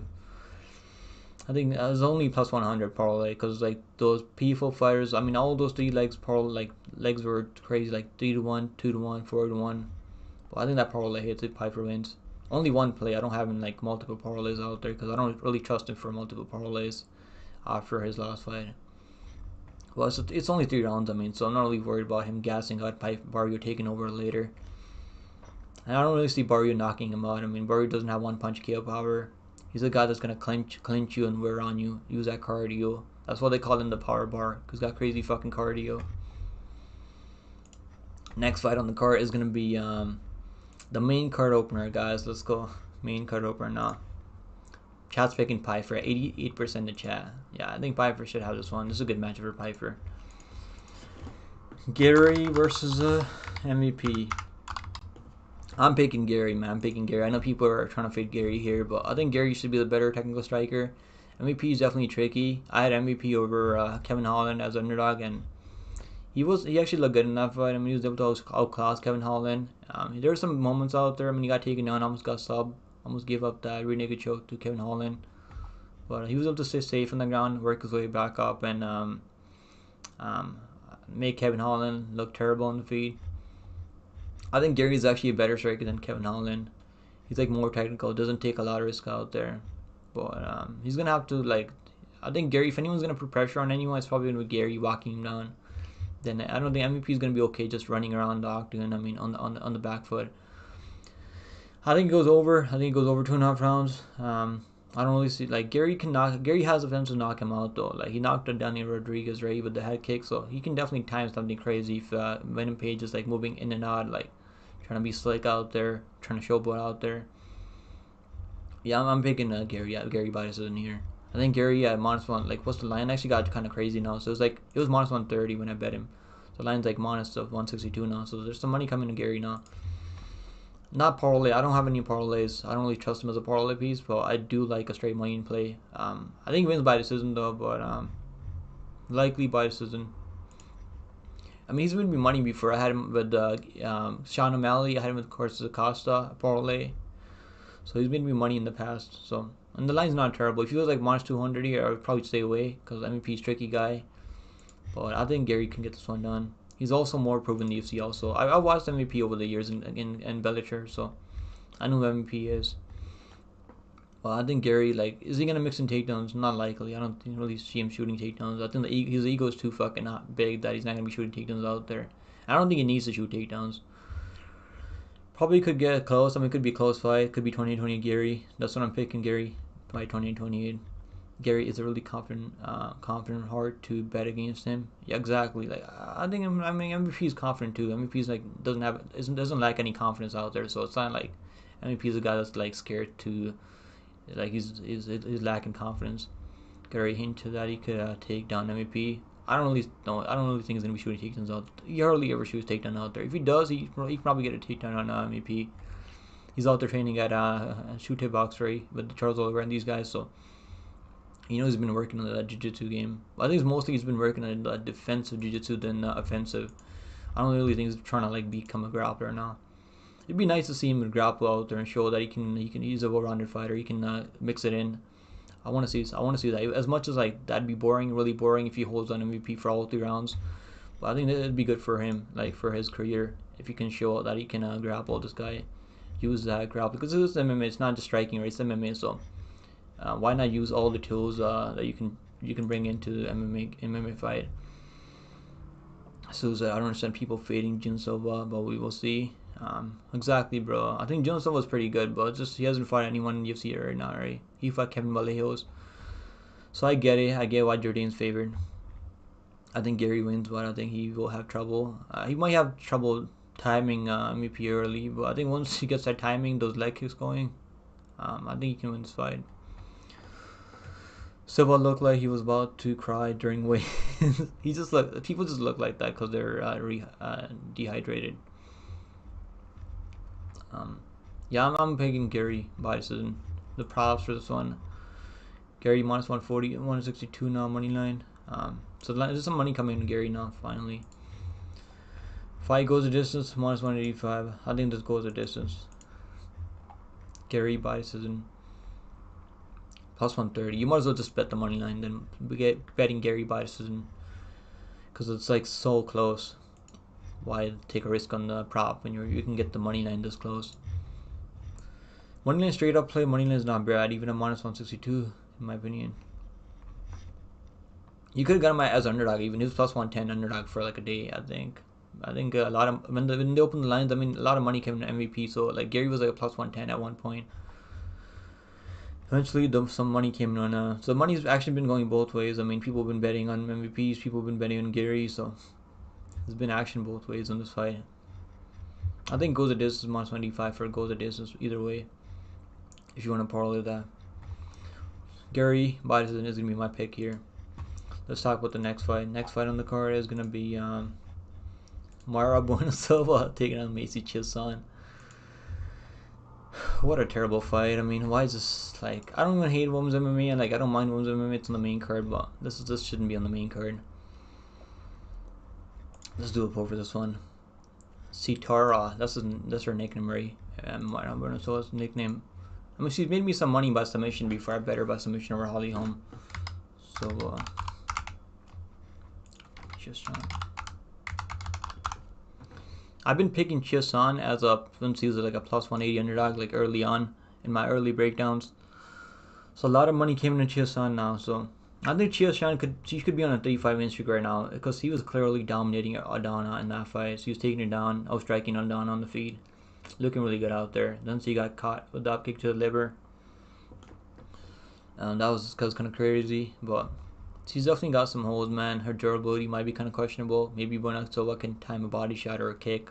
I think it was only plus 100 parlay because like those PFO fighters. I mean, all those 3 legs parlay legs were crazy, like 3-1, 2-1, 4-1. But I think that parlay hits if Piper wins. Only one play. I don't have him like multiple parlays out there because I don't really trust him for multiple parlays after his last fight. Well, it's only 3 rounds. I mean, so I'm not really worried about him gassing out Bario taking over later. And I don't really see Bario knocking him out. I mean, Bario doesn't have one punch KO power. He's a guy that's gonna clinch you and wear on you. Use that cardio. That's why they call him the power bar, because he's got crazy fucking cardio. Next fight on the card is gonna be the main card opener, guys. Let's go main card opener now. Chat's picking Piper, 88% of chat. Yeah, I think Piper should have this one. This is a good matchup for Piper. Gary versus MVP. I'm picking Gary, man. I'm picking Gary. I know people are trying to fade Gary here, but I think Gary should be the better technical striker. MVP is definitely tricky. I had MVP over Kevin Holland as underdog, and he actually looked good in that fight. I mean, he was able to outclass Kevin Holland. There were some moments out there. I mean, he got taken down, almost got subbed, almost gave up that rear naked choke to Kevin Holland, but he was able to stay safe on the ground, work his way back up, and make Kevin Holland look terrible on the feed. I think Gary's actually a better striker than Kevin Holland. He's like more technical, doesn't take a lot of risk out there. But he's gonna have to like. I think Gary, if anyone's gonna put pressure on anyone, it's probably gonna be Gary walking him down. Then I don't think MVP is gonna be okay just running around the octagon. I mean, on the back foot. I think it goes over. I think it goes over 2.5 rounds. I don't really see like Gary can knock. Gary has the potential to knock him out though. Like he knocked out Daniel Rodriguez right with the head kick, so he can definitely time something crazy if Venom Page is like moving in and out, like trying to be slick out there, trying to showboat out there. Yeah, I'm picking Gary. Yeah, Gary by decision here. I think Gary at -1. Like, what's the line? Actually got kind of crazy now. So it was -130 when I bet him. So the line's like -162 now. So there's some money coming to Gary now. Not parlay. I don't have any parlays. I don't really trust him as a parlay piece, but I do like a straight money play. I think he wins by decision though, but likely by decision. I mean, he's winning me money before. I had him with Sean O'Malley. I had him with Cortez Acosta parlay. So he's made me money in the past. So and the line's not terrible. If he was like -200 here, I would probably stay away because MVP's tricky guy. But I think Gary can get this one done. He's also more proven in the UFC also. I watched MVP over the years in Bellator, so I know who MVP is. Well, I think Gary, like, is he going to mix in takedowns? Not likely. I don't really see him shooting takedowns. I think his ego is too fucking big that he's not going to be shooting takedowns out there. I don't think he needs to shoot takedowns. Probably could get close. I mean, it could be a close fight. It could be 20-20 Gary. That's what I'm picking, Gary, by 20-28. Gary is a really confident heart to bet against him. Yeah, exactly. Like I think MVP is confident too. MVP is like doesn't lack any confidence out there. So it's not like MVP is a guy that's like scared to, like he's lacking confidence. Gary hint to that he could take down MVP. I don't really think he's gonna be shooting takedowns out. He hardly ever shoots takedown out there. If he does, he can probably get a takedown on MVP. He's out there training at Shoot Hit Box right with Charles Oliver and these guys. So. You know he's been working on that jiu-jitsu game. I think mostly he's been working on defensive jiu-jitsu than offensive. I don't really think he's trying to like become a grappler now. It'd be nice to see him grapple out there and show that he's a well-rounded fighter. He can mix it in. I want to see that. As much as like that'd be boring, really boring if he holds on MVP for all 3 rounds. But I think it'd be good for him, like for his career, if he can show that he can grapple this guy, use that grapple because it's MMA. It's not just striking, right? It's MMA, so. Why not use all the tools that you can bring into the MMA fight? So I don't understand people fading Jun Silva, but we will see. Exactly, bro. I think Jun Silva was pretty good, but just he hasn't fought anyone in UFC right now, right? He fought Kevin Vallejos. So I get it. I get why Jordane's favored. I think Gary wins, but I think he will have trouble. He might have trouble timing MVP early, but I think once he gets that timing, those leg kicks going, I think he can win this fight. Silva looked like he was about to cry during weigh. People just look like that because they're dehydrated. Yeah, I'm picking Gary by decision. The props for this one. Gary -140, 162 now money line. So there's some money coming to Gary now finally. Fight goes a distance -185. I think this goes a distance. Gary by decision. +130. You might as well just bet the money line than betting Gary by decision because it's like so close. Why take a risk on the prop when you can get the money line this close? Money line straight up play. Money line is not bad, even at -162 in my opinion. You could have got him as underdog even. He was +110 underdog for like a day. I think a lot of when they opened the lines. I mean, a lot of money came to MVP. So like Gary was like a +110 at one point. Eventually, some money came on. So money's actually been going both ways. I mean, people have been betting on MVPs. People have been betting on Gary. So there's been action both ways on this fight. I think goes a distance -125 for goes a distance either way. If you want to parlay that, Gary by decision is gonna be my pick here. Let's talk about the next fight. Next fight on the card is gonna be Mara Bueno Silva taking on Macy Chisan. What a terrible fight. I mean, why is this like? I don't even hate women's MMA, and like I don't mind women's MMA. It's on the main card, but this shouldn't be on the main card. Let's do a poll for this one. Sitara, that's her nickname, right? So it's nickname. I mean, she's made me some money by submission before. I bet her by submission over Holly Holm. So just I've been picking Chisan as a, since he was like a plus 180 underdog, like early on in my early breakdowns. So a lot of money came into Chisan now. So I think Chisan could be on a 35-win streak right now because he was clearly dominating Adana in that fight. So he was taking it down, outstriking Adana on the feed, looking really good out there. Then he got caught with that kick to the liver. That was kind of crazy, but she's definitely got some holes, man. Her durability might be kind of questionable. Maybe Silva can time a body shot or a kick,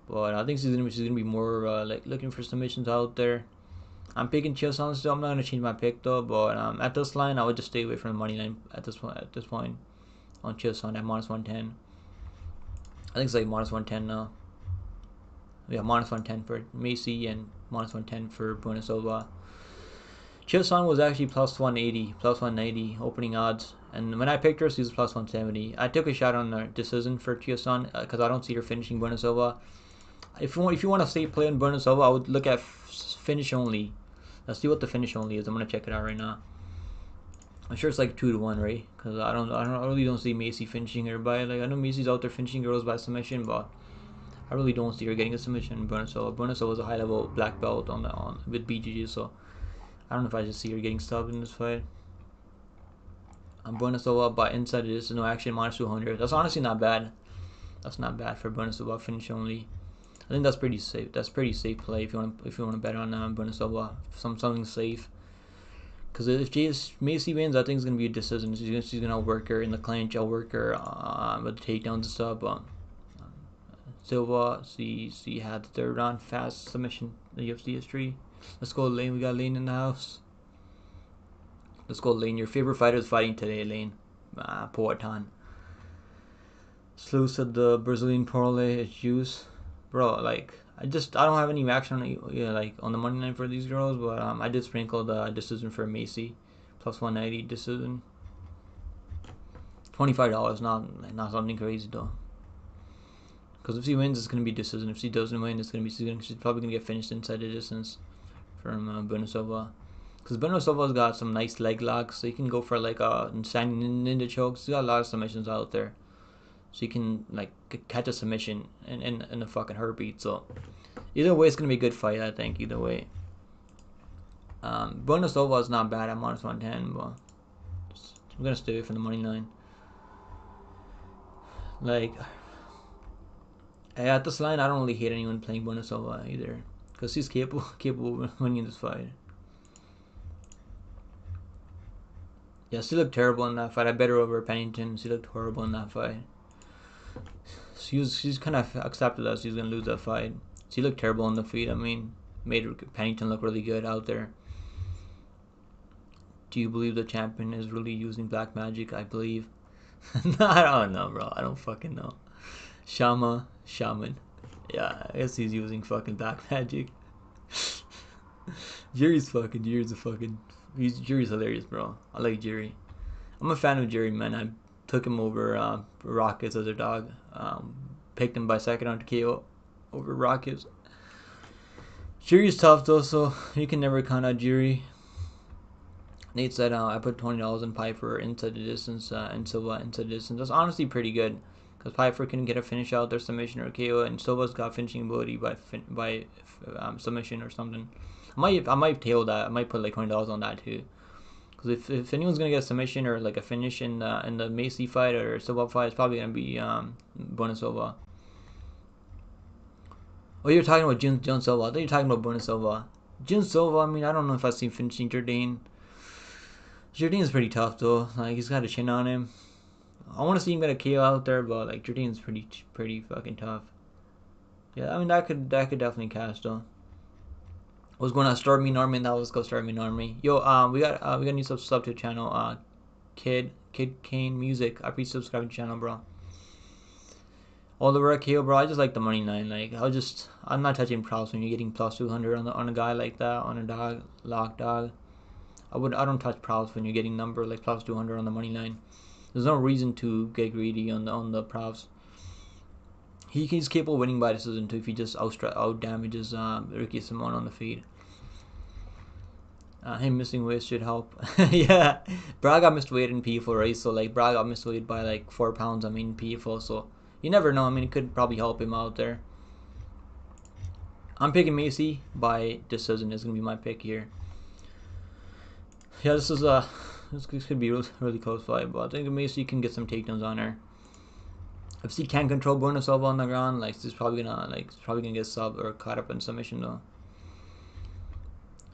but I think she's gonna be more like looking for submissions out there. I'm picking Chisan still. I'm not gonna change my pick though, but at this line, I would just stay away from the money line at this point. On Chisan at -110. I think it's like -110 now. Yeah, -110 for Macy and -110 for Silva. Chisan was actually plus 180, plus 190 opening odds, and when I picked her, she was plus 170. I took a shot on the decision for Chisan because I don't see her finishing Silva. If you want to stay playing Silva, I would look at finish only. Let's see what the finish only is. I'm gonna check it out right now. I'm sure it's like 2-1, right? Because I really don't see Macy finishing her by, like, I know Macy's out there finishing girls by submission, but I really don't see her getting a submission. Silva was a high level black belt with BJJ, so I don't know if I just see her getting stubbed in this fight. Silva by inside this, no action, -200. That's honestly not bad. That's not bad for Silva finish only. I think that's pretty safe. That's pretty safe play if you want to bet on Silva, something safe. Because if Macy wins, I think it's gonna be a decision. She's gonna outwork her in the clinch, outwork her with the takedowns and stuff. But Silva, she had the third round fast submission in the UFC history. Let's go, Lane. We got Lane in the house. Let's go, Lane. Your favorite fighter is fighting today, Lane. Poatan. Slew said the Brazilian parlay is juice. Bro, like, I don't have any action on like on the money line for these girls, but I did sprinkle the decision for Macy, plus 190 decision. $25, not something crazy though. Because if she wins, it's gonna be decision. If she doesn't win, she's probably gonna get finished inside the distance from Silva. Because Silva's got some nice leg locks, so you can go for like a standing ninja chokes. She's got a lot of submissions out there. So you can like catch a submission in a fucking heartbeat. So either way, it's gonna be a good fight. I think either way. Silva is not bad at -110, but I'm gonna stay away from the money line. Like at this line, I don't really hate anyone playing Silva either, because he's capable of winning this fight. Yeah, she looked terrible in that fight. I bet her over Pennington. She looked horrible in that fight. She's kind of accepted that she's gonna lose that fight. She looked terrible on the feet. I mean, made Pennington look really good out there. Do you believe the champion is really using black magic? I believe. No, I don't know, bro. I don't fucking know. Shaman. Yeah, I guess he's using fucking black magic. Jerry's hilarious, bro. I like Jerry. I'm a fan of Jerry, man. I took him over Rockets as a dog. Picked him by second round KO over Rockets. Jerry's tough though, so you can never count out Jerry. Nate said I put $20 in Piper inside the distance and Silva inside the distance. That's honestly pretty good, because Piper can get a finish out there, submission or KO, and Silva's got finishing ability by submission or something. I might tail that. I might put like $20 on that too. Because if anyone's gonna get a submission or like a finish in the Macy fight or Silva fight, it's probably gonna be Silva. Oh, you're talking about Jun Silva. I thought you were talking about Silva. Jun Silva. I mean, I don't know if I've seen finishing Jordane. Jordane's pretty tough though. Like, he's got a chin on him. I want to see him get a KO out there, but like Jordane's pretty fucking tough. Yeah, I mean that could definitely cash though. What's going on, Stormy Norman? Let's go Stormy Norman. Yo, we got a new sub to the channel. Kid Kane Music. I pre-subscribe to the channel, bro. All the work here, bro. I just like the money line. Like, I'm not touching props when you're getting plus 200 on a guy like that, on a dog, lock dog. I don't touch props when you're getting number like plus 200 on the money line. There's no reason to get greedy on the props. He's capable of winning by decision too if he just out damages Ricky Simone on the feed. Him missing weight should help. Yeah, Brad got missed weight in PFL, right? So like Brad got missed weight by like 4 pounds. I mean PFL, so you never know. I mean, it could probably help him out there. I'm picking Macy by decision. Is gonna be my pick here. Yeah, this could be a really close fight, but I think Macy can get some takedowns on her. If she can't control Bruno Silva on the ground, like she's probably gonna get subbed or caught up in submission though.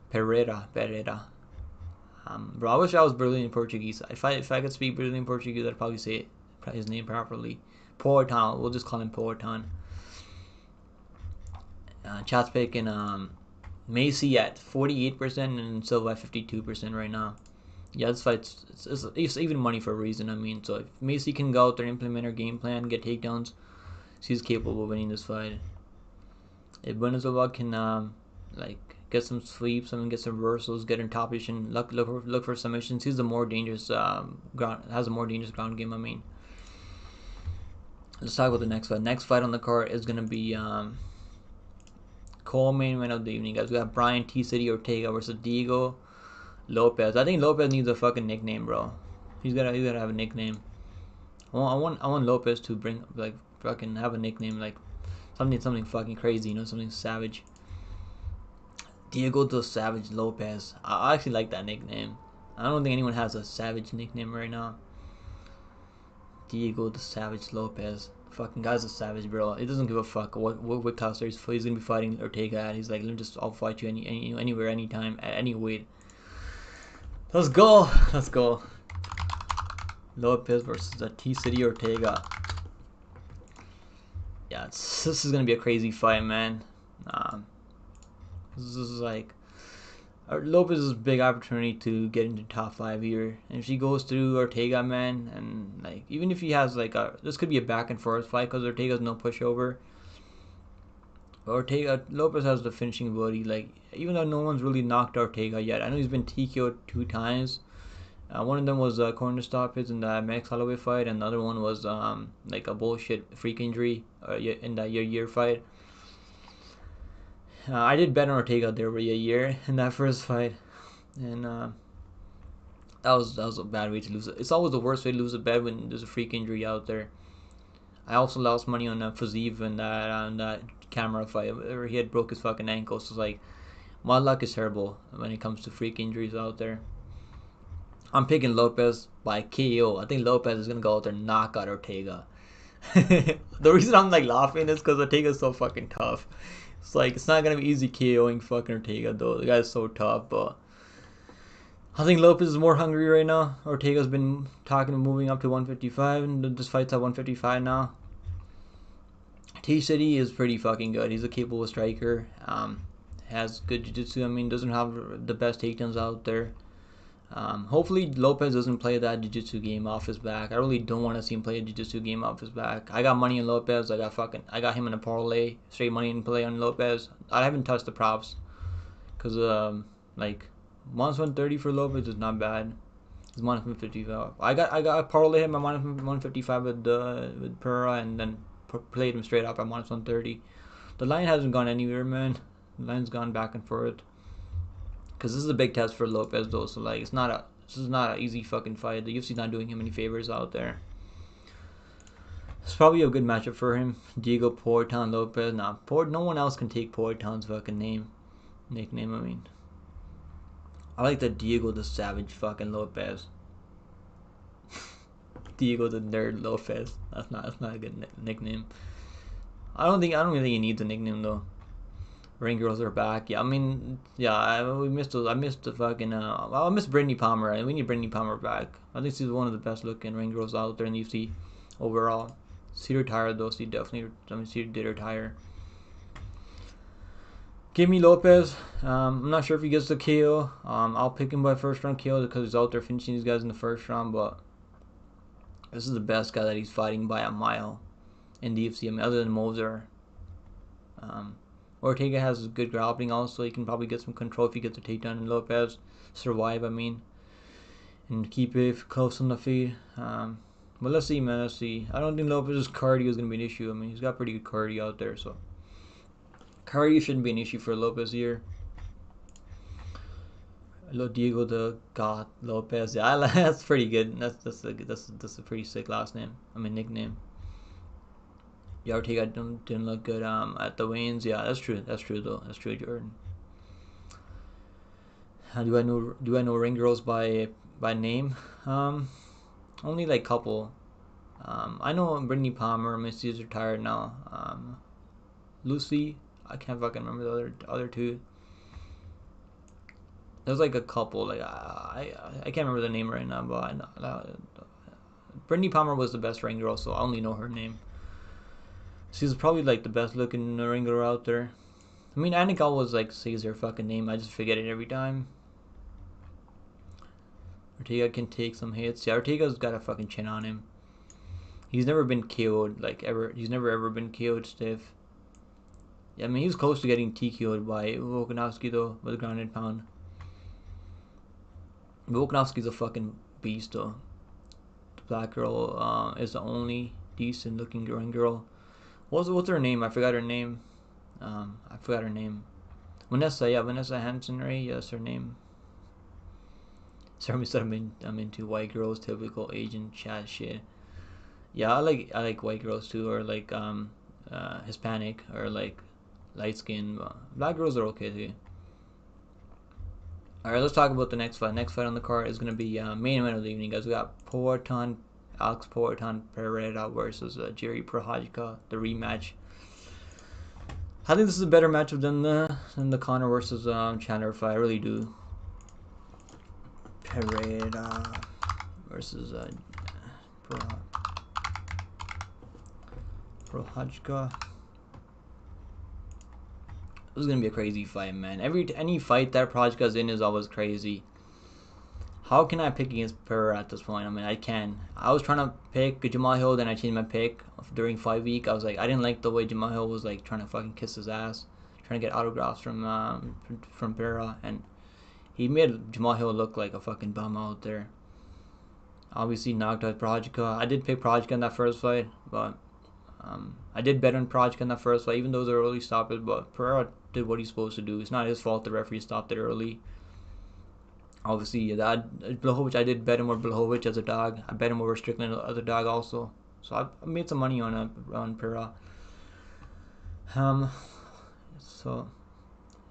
Pereira. Bro, I wish I was Brazilian Portuguese. If I could speak Brazilian Portuguese, I'd probably say his name properly. Portan. We'll just call him Portan. Chat's picking Macy at 48% and Silva at 52% right now. Yeah, this fight's it's even money for a reason. I mean, so if Macy can go out there, implement her game plan, get takedowns, she's capable of winning this fight. If Silva can like get some sweeps, get some reversals, get in top position, look for submissions, he's the more dangerous has a more dangerous ground game. I mean, let's talk about the next fight. Next fight on the card is gonna be co-main event of the evening, guys. We got Brian T City Ortega versus Diego Lopez. I think Lopez needs a fucking nickname, bro. He's gotta have a nickname. I want Lopez to bring like fucking have a nickname, like something fucking crazy, something savage. Diego the Savage Lopez. I actually like that nickname. I don't think anyone has a savage nickname right now. Diego the Savage Lopez. Fucking guy's a savage, bro. He doesn't give a fuck what weight class he's gonna be fighting Ortega at. He's like, I'll fight you anywhere, anytime, at any weight. Let's go. Lopez versus the T City Ortega. Yeah, this is gonna be a crazy fight, man. This is like Lopez's big opportunity to get into top 5 here, and if she goes through Ortega, man, and like even if he has like this could be a back and forth fight because Ortega's no pushover. Lopez has the finishing ability. Like even though no one's really knocked Ortega yet, I know he's been TKO'd 2 times. One of them was a corner stoppage in the Max Holloway fight, and the other one was like a bullshit freak injury in that year fight. I did bet on Ortega there for a year in that first fight, and that was a bad way to lose it. It's always the worst way to lose a bet when there's a freak injury out there. I also lost money on Fazeev in that camera fight where he had broke his fucking ankle. So it's like my luck is terrible when it comes to freak injuries out there. I'm picking Lopez by KO. I think Lopez is gonna go out there and knock out Ortega. The reason I'm like laughing is because Ortega's so fucking tough. It's like it's not gonna be easy KOing fucking Ortega though. The guy's so tough, but I think Lopez is more hungry right now. Ortega's been talking of moving up to 155, and this fight's at 155 now. T City is pretty fucking good. He's a capable striker. Has good jiu-jitsu. I mean, doesn't have the best takedowns out there. Hopefully Lopez doesn't play that jiu-jitsu game off his back. I really don't want to see him play a jiu-jitsu game off his back. I got money on Lopez. I got him in a parlay, straight money in play on Lopez. I haven't touched the props because like minus 130 for Lopez is not bad. It's minus 155. I got parlay him at minus 155 with Pereira, and then played him straight up at minus 130. The line hasn't gone anywhere, man. The line's gone back and forth. Because this is a big test for Lopez, though. So like, this is not an easy fucking fight. The UFC's not doing him any favors out there. It's probably a good matchup for him. Diego Portan Lopez. Nah, no one else can take Portan's fucking nickname. I mean, I like the Diego the Savage fucking Lopez. Diego the Nerd Lopez. That's not a good nickname. I don't really think he needs a nickname though. Ring girls are back. Yeah, I mean, yeah, I missed the fucking. I missed Brittany Palmer. We need Brittany Palmer back. I think she's one of the best looking ring girls out there in the UFC overall. She retired though. She did retire. Give me Lopez. I'm not sure if he gets the KO. I'll pick him by first round KO because he's out there finishing these guys in the first round. But this is the best guy that he's fighting by a mile in the UFC. I mean, other than Moser. Ortega has good grappling also. He can probably get some control if he gets a takedown in Lopez. Survive, I mean. And keep it close on the feet. But let's see, man. Let's see. I don't think Lopez's cardio is going to be an issue. I mean, he's got pretty good cardio out there. So cardio shouldn't be an issue for Lopez here. Hello, Diego the God Lopez. Yeah, that's pretty good. That's a pretty sick last name. I mean, nickname. Yeah, Ortega didn't look good at the weigh-ins. Yeah, that's true. That's true though. That's true, Jordan. Do I know ring girls by name? Only like couple. I know Brittany Palmer. Missy's retired now. Lucy. I can't fucking remember the other two. There's like a couple. Like I can't remember the name right now, but I know, Brittany Palmer was the best ring girl, so I only know her name. She's probably like the best looking ring girl out there. I mean, Annika always like says her fucking name. I just forget it every time. Ortega can take some hits. Yeah, Ortega's got a fucking chin on him. He's never been KO'd like ever. He's never ever been KO'd stiff. Yeah, I mean he was close to getting TKO'd by Volkanovski though with a grounded pound. Volkanovski's a fucking beast though. The black girl is the only decent looking ring girl. What's her name? I forgot her name. I forgot her name. Vanessa, yeah, Vanessa Hansen, right? Yeah, that's her name. Sorry, said I'm into white girls, typical Asian chat shit. Yeah, I like white girls too, or like Hispanic, or like light skin. Black girls are okay too. All right, let's talk about the next fight. Next fight on the card is gonna be main event of the evening, guys. We got Alex Poatan Pereira versus Jerry Prochazka, the rematch. I think this is a better matchup than the Conor versus Chandler fight. I really do. Pereira versus Prochazka. This is gonna be a crazy fight, man. Any fight that Prochazka's in is always crazy. How can I pick against Pereira at this point? I mean, I can. I was trying to pick Jamal Hill, then I changed my pick during fight week. I was like, I didn't like the way Jamal Hill was like trying to fucking kiss his ass, trying to get autographs from Pereira, and he made Jamal Hill look like a fucking bum out there. Obviously knocked out Prochazka. I did pick Prochazka in that first fight, but I did bet on Prochazka in that first fight, even though it was an early stoppage. But Pereira did what he's supposed to do. It's not his fault the referee stopped it early. Obviously, Blachowicz, I did bet him over Blachowicz as a dog. I bet him over Strickland as a dog also. So I made some money on Pereira. So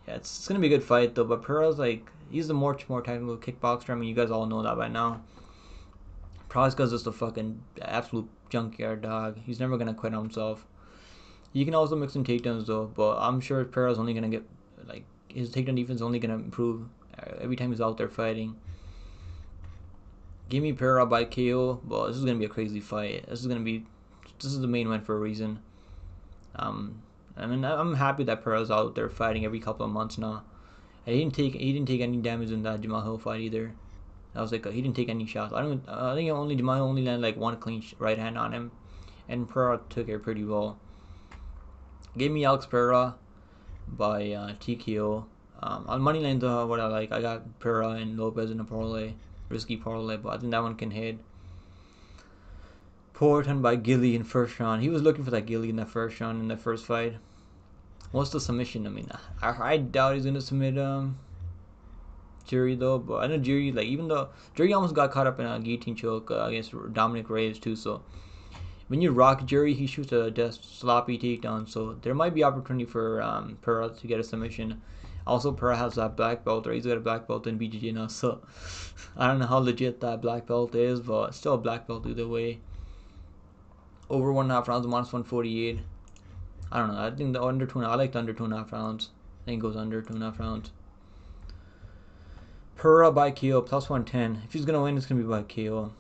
yeah, it's gonna be a good fight though. But Pereira's like he's the much more technical kickboxer. I mean, you guys all know that by now. Prochazka's just a fucking absolute junkyard dog. He's never gonna quit on himself. He can also make some takedowns though, but I'm sure Pereira's only gonna get like his takedown defense is only gonna improve every time he's out there fighting. Give me Pereira by KO, but this is gonna be a crazy fight. This is the main event for a reason. I mean, I'm happy that Pereira's out there fighting every couple of months now. And he didn't take any damage in that Jamal Hill fight either. That was like he didn't take any shots. I think Jamal Hill only landed like one clean right hand on him, and Pereira took it pretty well. Give me Alex Pereira by TKO. On money lines, what I like, I got Pereira and Lopez in a parlay, risky parlay, but I think that one can hit. Poatan by Gilly in first round. He was looking for that Gilly in that first round in the first fight. What's the submission? I mean, I doubt he's gonna submit Jury though, but I know Jury, like, even though Jury almost got caught up in a guillotine choke against Dominic Reyes too, so when you rock Jury, he shoots a just sloppy takedown, so there might be opportunity for Pereira to get a submission. Also, Pereira has that black belt, or he's got a black belt in BJJ now, so I don't know how legit that black belt is, but still a black belt either way. Over 1.5 rounds, minus 148. I don't know. I think the under 2. I like the under 2.5 rounds. I think it goes under 2.5 rounds. Pereira by KO plus 110. If he's gonna win, it's gonna be by KO.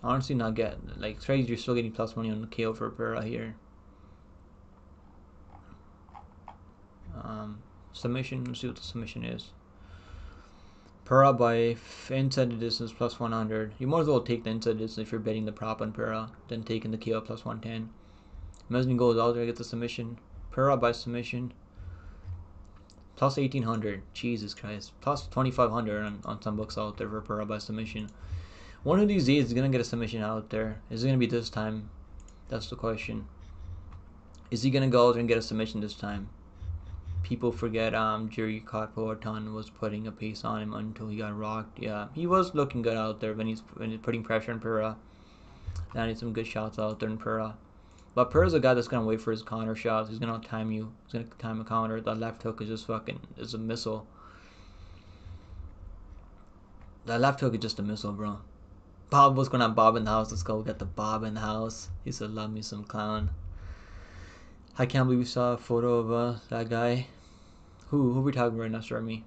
Honestly, not get like crazy. You're still getting plus money on the KO for Pereira here. Submission. Let's see what the submission is. Pereira by inside the distance plus 100. You might as well take the inside distance if you're betting the prop on Pereira than taking the KO plus 110. Mesnin goes out there, gets the submission. Pereira by submission. Plus 1800. Jesus Christ. Plus 2500 on some books out there for Pereira by submission. One of these days is gonna get a submission out there. Is it gonna be this time? That's the question. Is he gonna go out there and get a submission this time? People forget Jerry Poatan was putting a pace on him until he got rocked. Yeah, he was looking good out there when he's putting pressure on Pereira. Landed some good shots out there in Pereira. But Pearl's a guy that's gonna wait for his counter shots. He's gonna time you. He's gonna time a counter. That left hook is just fucking is a missile. That left hook is just a missile, bro. Bob was gonna have Bob in the house. Let's go get the Bob in the house. He said, "Love me some clown." I can't believe we saw a photo of that guy. Who we talking about? Not sure me.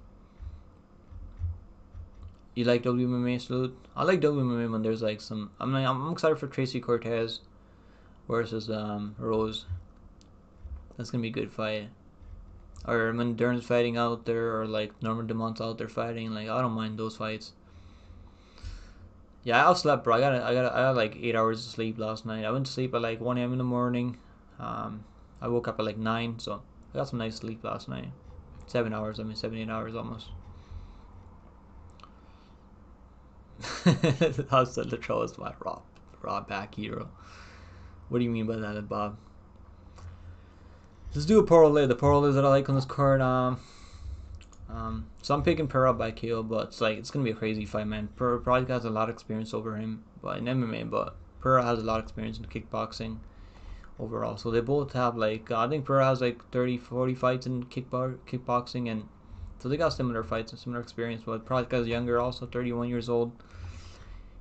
You like WMMA, Salute? I like WMMA when there's like some. I'm excited for Tracy Cortez versus Rose. That's gonna be a good fight. Or when Dern's fighting out there, or like Norman Dumont's out there fighting. Like I don't mind those fights. Yeah, I slept, bro. I got like 8 hours of sleep last night. I went to sleep at like 1 a.m. in the morning. I woke up at like 9, so I got some nice sleep last night. 7 hours. 7, 8 hours almost. How's the troll is my raw back hero? What do you mean by that, Bob? Let's do a parlay. The parlays that I like on this card. So I'm picking Pearl by KO, but it's gonna be a crazy fight, man. Pearl probably has a lot of experience over him, but in MMA, but Pearl has a lot of experience in kickboxing overall. So they both have like I think Pearl has like 30, 40 fights in kickboxing, and so they got similar fights and similar experience. But probably guy's younger, also 31 years old.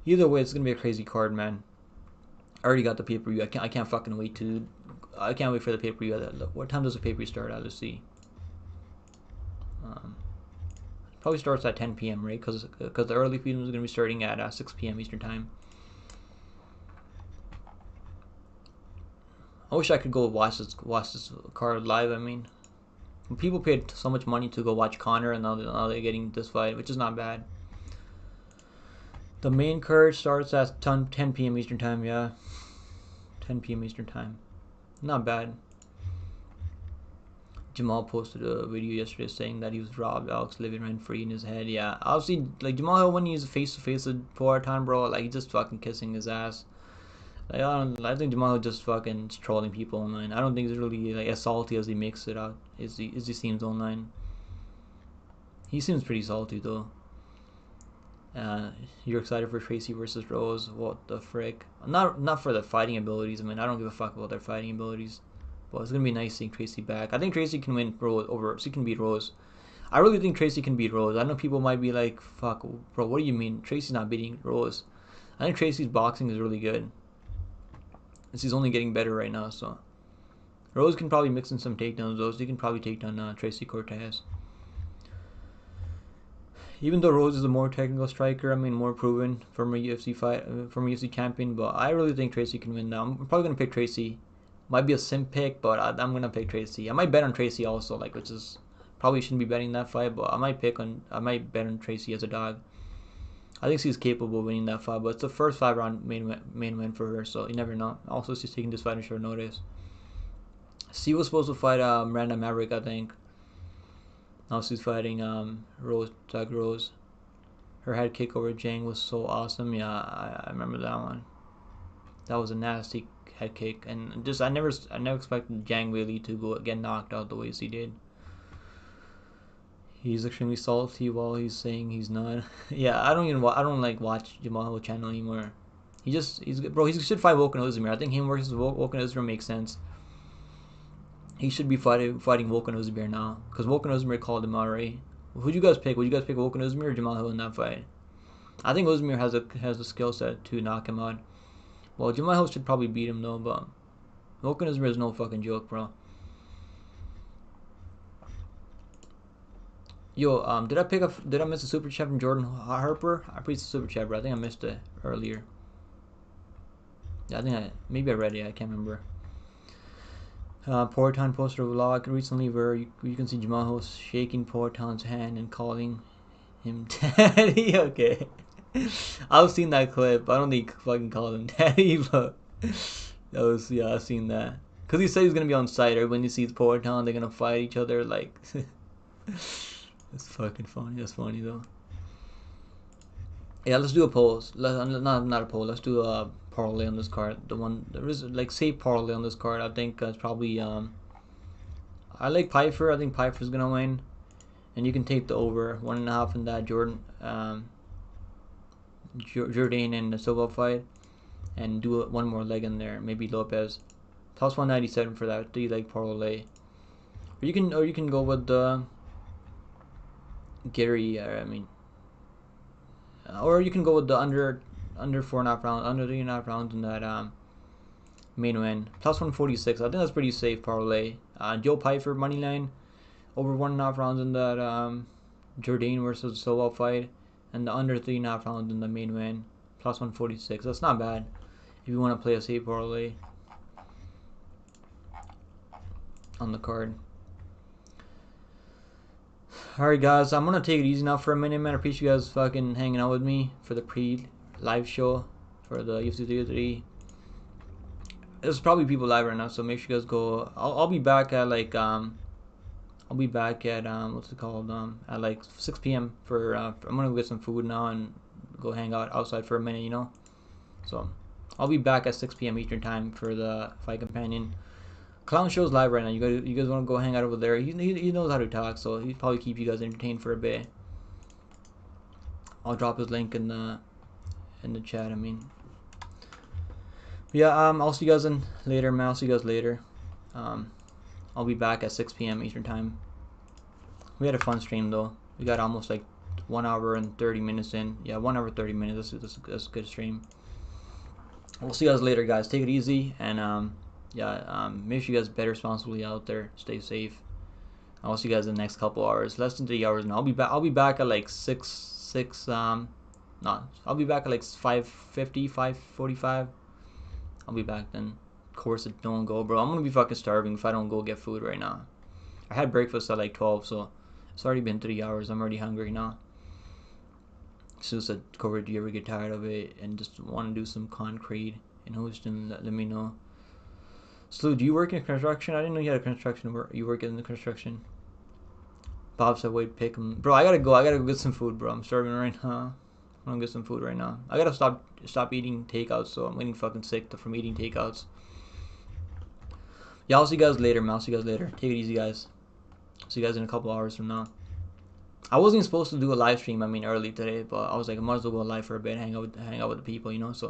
Either way, it's gonna be a crazy card, man. I already got the pay-per-view. I can't fucking wait to. I can't wait for the pay-per-view. What time does the pay-per-view start at? Let's see. Probably starts at 10 p.m. right? Because the early feed is gonna be starting at 6 p.m. Eastern time. I wish I could go watch this card live. I mean, people paid so much money to go watch Conor, and now they're getting this fight, which is not bad. The main card starts at 10 p.m. Eastern time. Yeah, 10 p.m. Eastern time. Not bad. Jamal posted a video yesterday saying that he was robbed. Alex living rent free in his head. Yeah, obviously, like Jamal Hill when he's face to face with Poatan, bro, like he's just fucking kissing his ass. Like I think Jamal Hill just fucking trolling people online. I don't think he's really like as salty as he makes it out. As he seems online. He seems pretty salty though. You're excited for Tracy versus Rose? What the frick? Not for the fighting abilities. I mean, I don't give a fuck about their fighting abilities. But it's gonna be nice seeing Tracy back. I think Tracy can win Rose over. She can beat Rose. I really think Tracy can beat Rose. I know people might be like, "Fuck, bro, what do you mean Tracy's not beating Rose?" I think Tracy's boxing is really good. She's only getting better right now. So Rose can probably mix in some takedowns. Though she can probably take down Tracy Cortez. Even though Rose is a more technical striker, I mean more proven from a UFC fight, from a UFC champion. But I really think Tracy can win now. I'm probably gonna pick Tracy. Might be a sim pick, but I'm gonna pick Tracy. I might bet on Tracy also, like which is probably shouldn't be betting that fight, but I might bet on Tracy as a dog. I think she's capable of winning that fight, but it's the first 5-round main win for her, so you never know. Also, she's taking this fight on short notice. She was supposed to fight Miranda Maverick, I think. Now she's fighting Rose. Her head kick over Jang was so awesome. Yeah, I remember that one. That was a nasty head kick, and just I never expected Jang really to get knocked out the way he did. He's extremely salty while he's saying he's not. Yeah, I don't like watch Jamal Hill channel anymore. He should fight Volkan Ozdemir. I think him versus Volkan Ozdemir makes sense. He should be fighting Volkan Ozdemir now, because Volkan Ozdemir called him already. Who'd you guys pick? Would you guys pick Volkan Ozdemir or Jamal Hill in that fight? I think Ozdemir has a skill set to knock him out. Well, Jamal Hill should probably beat him though, but Volkan Ozdemir is no fucking joke, bro. Yo, did I miss a super chat from Jordan Harper? I preached a super chat, bro. I think I missed it earlier. Yeah, maybe I read it. I can't remember. Poatan posted a vlog recently where you can see Jamal Hill shaking Poatan's hand and calling him daddy. Okay. I've seen that clip. I don't think he fucking called him daddy, but I've seen that. Cause he said he's gonna be on site, or when he sees Poatan, they're gonna fight each other. Like, it's fucking funny. That's funny though. Yeah, let's do a poll. Not a poll. Let's do a parlay on this card. The one there is like safe parlay on this card. I think it's probably I like Pfeiffer. I think Pfeiffer's gonna win, and you can take the over 1.5 in that Jordane and the Silva fight, and do one more leg in there. Maybe Lopez. Plus 197 for that 3-leg parlay. Or you can go with the Gary. Or you can go with the under 4.5 rounds, under 3.5 rounds in that main win. Plus 146. I think that's pretty safe parlay. Joe Pyfer money line over 1.5 rounds in that Jordane versus Silva fight, and the under 3.5 rounds in the main win. Plus 146. That's not bad if you want to play a safe parlay on the card. Alright guys, I'm gonna take it easy now for a minute, man. I appreciate you guys fucking hanging out with me for the pre-live show for the UFC 303. There's probably people live right now, so make sure you guys go. I'll be back at like I'll be back at what's it called at like 6 p.m. for I'm gonna go get some food now and go hang out outside for a minute, you know. So I'll be back at 6 p.m. Eastern time for the Fight Companion. Clown Show's live right now. You guys want to go hang out over there? He knows how to talk, so he'll probably keep you guys entertained for a bit. I'll drop his link in the chat. I mean, yeah. I'll see you guys later, man. I'll see you guys later. I'll be back at 6 p.m. Eastern time. We had a fun stream though. We got almost like 1 hour and 30 minutes in. Yeah, 1 hour 30 minutes. That's a good stream. We'll see you guys later, guys. Take it easy and make sure you guys bet responsibly out there. Stay safe. I'll see you guys in the next couple hours. Less than 3 hours now. I'll be back at like 6 I'll be back at like 5:50, 5:45. I'll be back then. Of course it don't go, bro. I'm gonna be fucking starving if I don't go get food right now. I had breakfast at like 12, so it's already been 3 hours. I'm already hungry now. Sue said, Corey, do you ever get tired of it and just want to do some concrete in Houston? Let me know. Slew, do you work in construction? I didn't know you had a construction work. You work in the construction. Bob said, wait, pick him. Bro, I gotta go get some food, bro. I'm starving right now. I'm gonna get some food right now. I gotta stop eating takeouts, so I'm getting fucking sick from eating takeouts. Yeah, I'll see you guys later, man. I'll see you guys later. Take it easy, guys. See you guys in a couple hours from now. I wasn't supposed to do a live stream, early today, but I was like, I might as well go live for a bit, hang out with the people, you know, so.